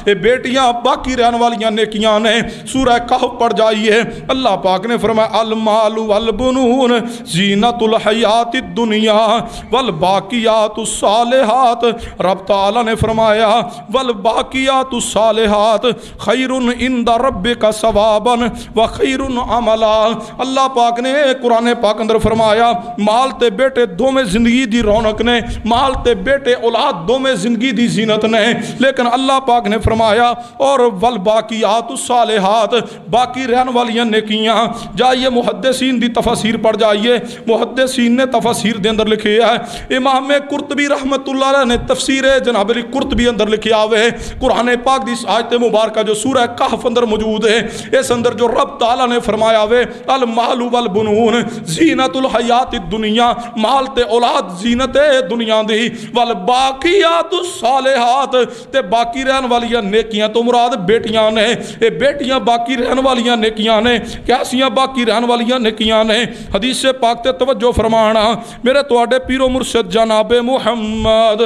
اے بیٹیاں باقی رہن والیاں نیکیاں نے، سورہ کہف پڑھ جائیے۔ اللہ پاک نے فرمایا المال والبنون زینت الحیات الدنیا والباقیات الصالحات، رب تعالیٰ نے فرمایا والباقیات الصالحات خیر عند ربک ثوابا وخیر عملا۔ اللہ پاک نے قرآن پاک اندر فرمایا مال تے بیٹے دو میں زندگی دی رونق نے، مال تے بیٹے اولاد دو میں زندگی دی زینت نے، لیکن اللہ پاک نے فرمایا اور والباقیات الصالحات، باقی رہن والیاں نیکیاں۔ جائیے محدثین دی تفسیر پڑھ جائیے، محدثین نے تفسیر دے اندر لکھے ہے، امام قرطبی رحمت اللہ علیہ نے تفسیر جناب علی قرطبی اندر لکھیا ہوئے قرآن پاک دی آیت مبارکہ جو سورہ کہف اندر موجود ہے، اس اندر جو رب تعالیٰ نے فرمایا ہوئے المال والبنون زینت الحیات الدنیا، مال تے اولاد زینت دنیا دی، والباقیات الصالحات تے باقی رہن والیاں نیکیاں تو مراد بیٹیاں نے، اے بیٹیاں باقی رہن والیاں نیکیاں نے، کیسیاں باقی رہن والیاں نیکیاں نے؟ حدیث پاک تے توجہ فرمانا، میرے تواڈے پیر و مرشد جناب محمد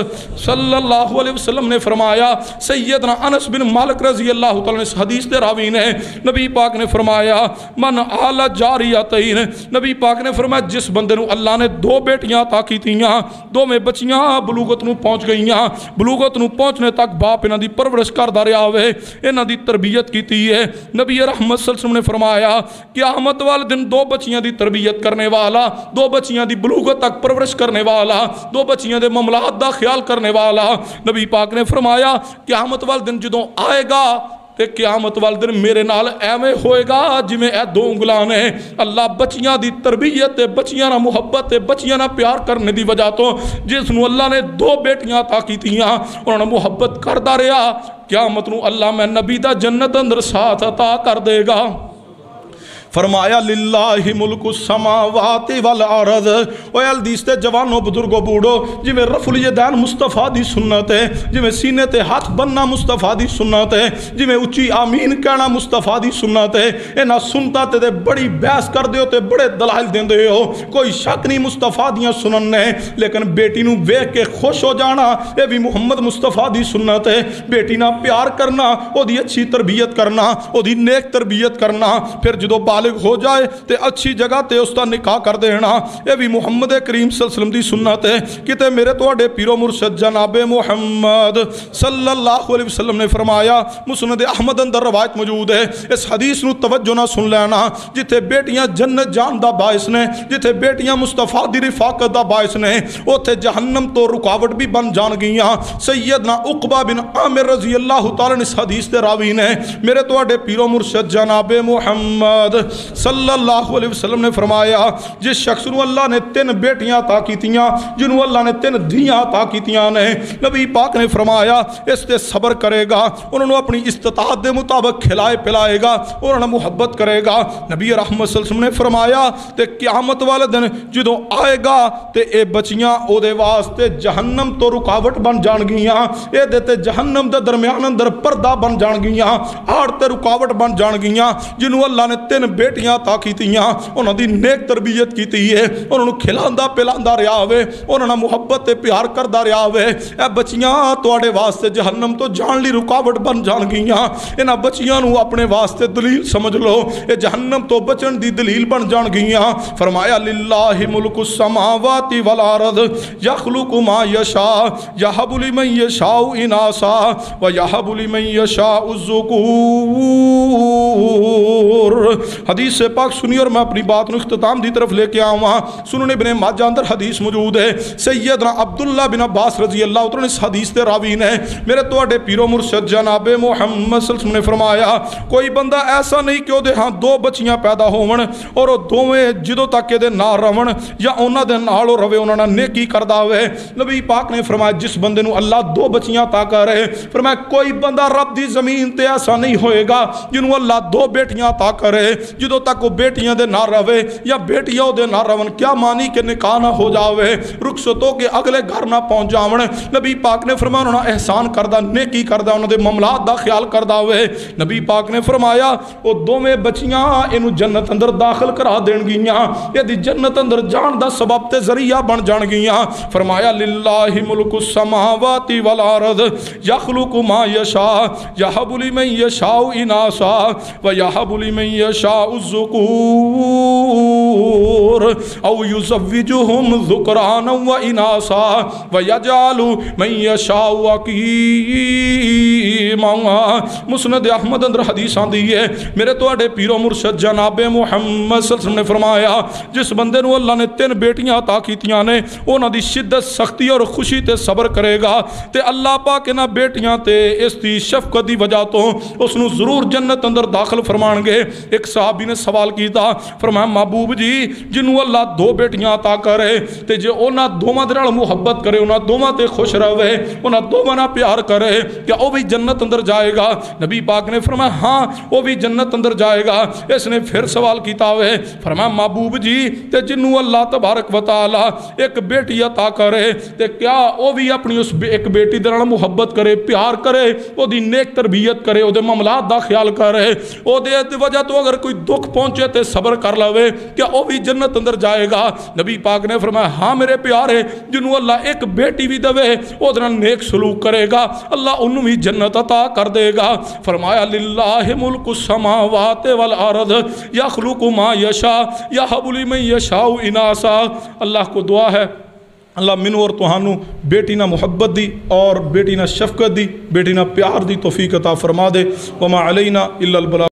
صلی اللہ علیہ وسلم نے فرمایا، سیدنا انس بن مالک رضی اللہ تعالیٰ نے اس حدیث دے راوی نے، نبی پاک نے فرمایا من آل جاریتین، نبی پاک نے فرمایا جس بندے نو اللہ نے دو بیٹیاں عطا کیتیاں، دو میں بچیاں بلوغت نو پہنچ گئیاں، بلوغت نو پہنچنے تک باپ انہاں دی پرورش کردا رہیا ہوئے، انہاں دی تربیت کیتی ہے، نبی رحمت صلی اللہ علیہ وسلم نے فرمایا قیامت والے دن دو بچیاں دی تربیت کرنے والا، دو بچیاں دی بلوغت تک پرورش کرنے والا، دو بچیاں دے معاملات دا خیال کرنے والا، نبی پاک نے فرمایا قیامت والے دن جدوں آئے گا تے قیامت والے دن میرے نال ایویں ہوئے گا جویں اے دو انگلاں نے۔ اللہ بچیاں دی تربیت تے بچیاں نال محبت تے بچیاں نال پیار کرنے دی وجہ تو جس نو اللہ نے دو بیٹیاں عطا کیتیاں انہاں نال محبت کردا رہیا، قیامت نو اللہ میں نبی دا جنت اندر ساتھ عطا کر دے گا۔ فرمایا للہ ملک السماوات والارض، اوے حدیث تے جوانوں بزرگوں بوڑھو، جی میں رفع الیدین مصطفیٰ دی سنت ہے، جی میں سینے تے ہاتھ بننا مصطفیٰ دی سنت ہے، جی میں اچھی آمین کہنا مصطفیٰ دی سنت ہے، انہاں سنتا تے بڑی بحث کر دیو تے بڑے دلائل دین دے ہو، کوئی شک نہیں مصطفیٰ دیاں سنن نے، لیکن بیٹی نو ویکھ کے خوش ہو جانا اے بھی محمد مصطفیٰ دی سنت ہے، بیٹی نہ پیار کرنا، او دی اچھی تربیت کرنا، او دی نیک تربیت کرنا، پھر جدو بالغ ہو جائے تے اچھی جگہ تے اس کا نکاح کر دینا، یہ بھی محمد کریم صلی اللہ علیہ وسلم دی سنت ہے۔ کتے میرے توڑے پیرو مرشد جناب محمد صلی اللہ علیہ وسلم نے فرمایا، مسند احمد اندر روایت موجود ہے، اس حدیث نو توجہ نہ سن لینا، جتے بیٹیاں جنت جان دا باعث نے، جتے بیٹیاں مصطفیٰ دی رفاقت دا باعث نے، اوتھے جہنم تو رکاوٹ بھی بن جان گئیاں۔ سیدنا عقبہ بن عامر رضی اللہ تعالیٰ نے اس حدیث دے راوی نے، میرے توڑے پیرو مرشد جناب محمد صلی اللہ علیہ وسلم نے فرمایا، جس شخص نو اللہ نے 3 بیٹیاں عطا کیتیاں، جنہوں اللہ نے 3 دھیاں عطا کیتیاں نے، نبی پاک نے فرمایا اس تے صبر کرے گا، انہوں نے اپنی استطاعت دے مطابق کھلائے پلائے گا، انہوں نے محبت کرے گا۔ نبی رحمت صلی اللہ علیہ وسلم نے فرمایا تے قیامت والے دن جدوں آئے گا تے اے بچیاں او دے واسطے جہنم تو رکاوٹ بن جان گیاں، اے دے تے جہنم دے درمیان اندر پردہ بن جان گیاں، آڑ تے رکاوٹ بن جان گیاں، جنہوں اللہ نے 3 بیٹیاں عطا کیتیاں، انہوں دی نیک تربیت کیتی ہے، انہوں کھلاندا پلاندا رہیا ہوئے، انہوں محبت تے پیار کردا رہیا ہوئے، اے بچیاں تواڈے واسطے جہنم تو جان لی رکاوٹ بن جان گیاں، انہاں بچیاں نو اپنے واسطے دلیل سمجھ لو، اے جہنم تو بچن دی دلیل بن جان گیاں۔ فرمایا للہ ملک السماوات والارض یخلق ما یشاء یہب لمن یشاء اناسا ویہب لمن یشاء الذکور۔ حدیث پاک سنی اور میں اپنی بات نو اختتام دی طرف لے کے آؤں، سنن ابن ماجہ اندر حدیث موجود ہے، سیدنا عبداللہ بن عباس رضی اللہ عنہ اس حدیث دے راوی نے، میرے توڑے پیرو مرشد جناب محمد صلی اللہ علیہ وسلم نے فرمایا، کوئی بندہ ایسا نہیں کہ دے ہاں 2 بچیاں پیدا ہون اور وہ دوویں جدوں تک دے نال رہون یا انہاں دے نال رہے انہاں نال نیکی کردا ہوئے۔ نبی پاک نے فرمایا جس بندے نو اللہ 2 بچیاں عطا کرے، فرمایا کوئی بندہ رب دی زمین تے ایسا نہیں ہوئے گا جنوں اللہ 2 بیٹیاں عطا کرے، جدوں تک وہ بیٹیاں دے نہ رہے یا بیٹیاں دے نہ رہن، کیا مانی کہ نکاح نہ ہو جاوے، رخصتوں کے اگلے گھر نہ پہنچ جاون۔ نبی پاک نے فرمایا انہاں احسان کردہ، نیکی کردہ، انہاں دے معاملات دا خیال کردہ ہوئے۔ نبی پاک نے فرمایا وہ 2 بچیاں انہوں جنت اندر داخل کرا دین گیاں، یہ دی جنت اندر جان دا سبب تے ذریعہ بن جان گیاں۔ فرمایا للہ ملک السماوات والارض یخلق ما یشاء یہب لمن یشاء اناسا ویہب لمن یشاء الذکور او یزوجہم ذکرانا و اناسا ویجعل من یشاء عقیما۔ مسند احمد اندر حدیث آندی ہے، میرے توڑے پیرو مرشد جناب محمد صلی اللہ علیہ وسلم نے فرمایا جس بندے نو اللہ نے 3 بیٹیاں عطا کیتیاں نے، انہاں دی شدت سختی اور خوشی تے صبر کرے گا تے اللہ پاک انہاں بیٹیاں تے اس دی شفقت دی وجہ تو اس نو ضرور جنت اندر داخل فرمان گے۔ ایک صحابی نے سوال کیتا، فرمایا محبوب جی جنوں اللہ دو بیٹیاں عطا کرے تے جے انہاں دوواں دے نال محبت کرے انہاں دوواں تے خوش رہے انہاں دوواں نال پیار کرے کیا وہ بھی جنت اندر جائے گا؟ نبی پاک نے فرمایا ہاں وہ بھی جنت اندر جائے گا۔ اس نے پھر سوال کیتا ہوئے فرمایا محبوب جی تے جنوں اللہ تبارک و تعالی ایک بیٹی عطا کرے تے کیا وہ بھی اپنی اس ایک بیٹی دے نال محبت کرے پیار کرے وہ دی نیک تربیت کرے وہ دے معاملات دا خیال کرے وہ دے وجہ تو اگر کوئی دکھ پہنچے تے صبر کر لوے کیا وہ بھی جنت اندر جائے گا؟ نبی پاک نے فرمایا ہاں میرے پیارے جنوں اللہ ایک بیٹی بھی دے وہ دے نیک سلوک کرے گا اللہ انہوں بھی جنت عطا کر دے گا۔ فرمایا للہ ملک السماوات والارض یخلق ما یشاء یہب لمن یشاء اناسا۔ اللہ کو دعا ہے اللہ منو اور توہانو بیٹی نہ محبت دی اور بیٹی نہ شفقت دی بیٹی نہ پیار دی توفیق عطا فرما دے۔ وما علینا الا البلاغ۔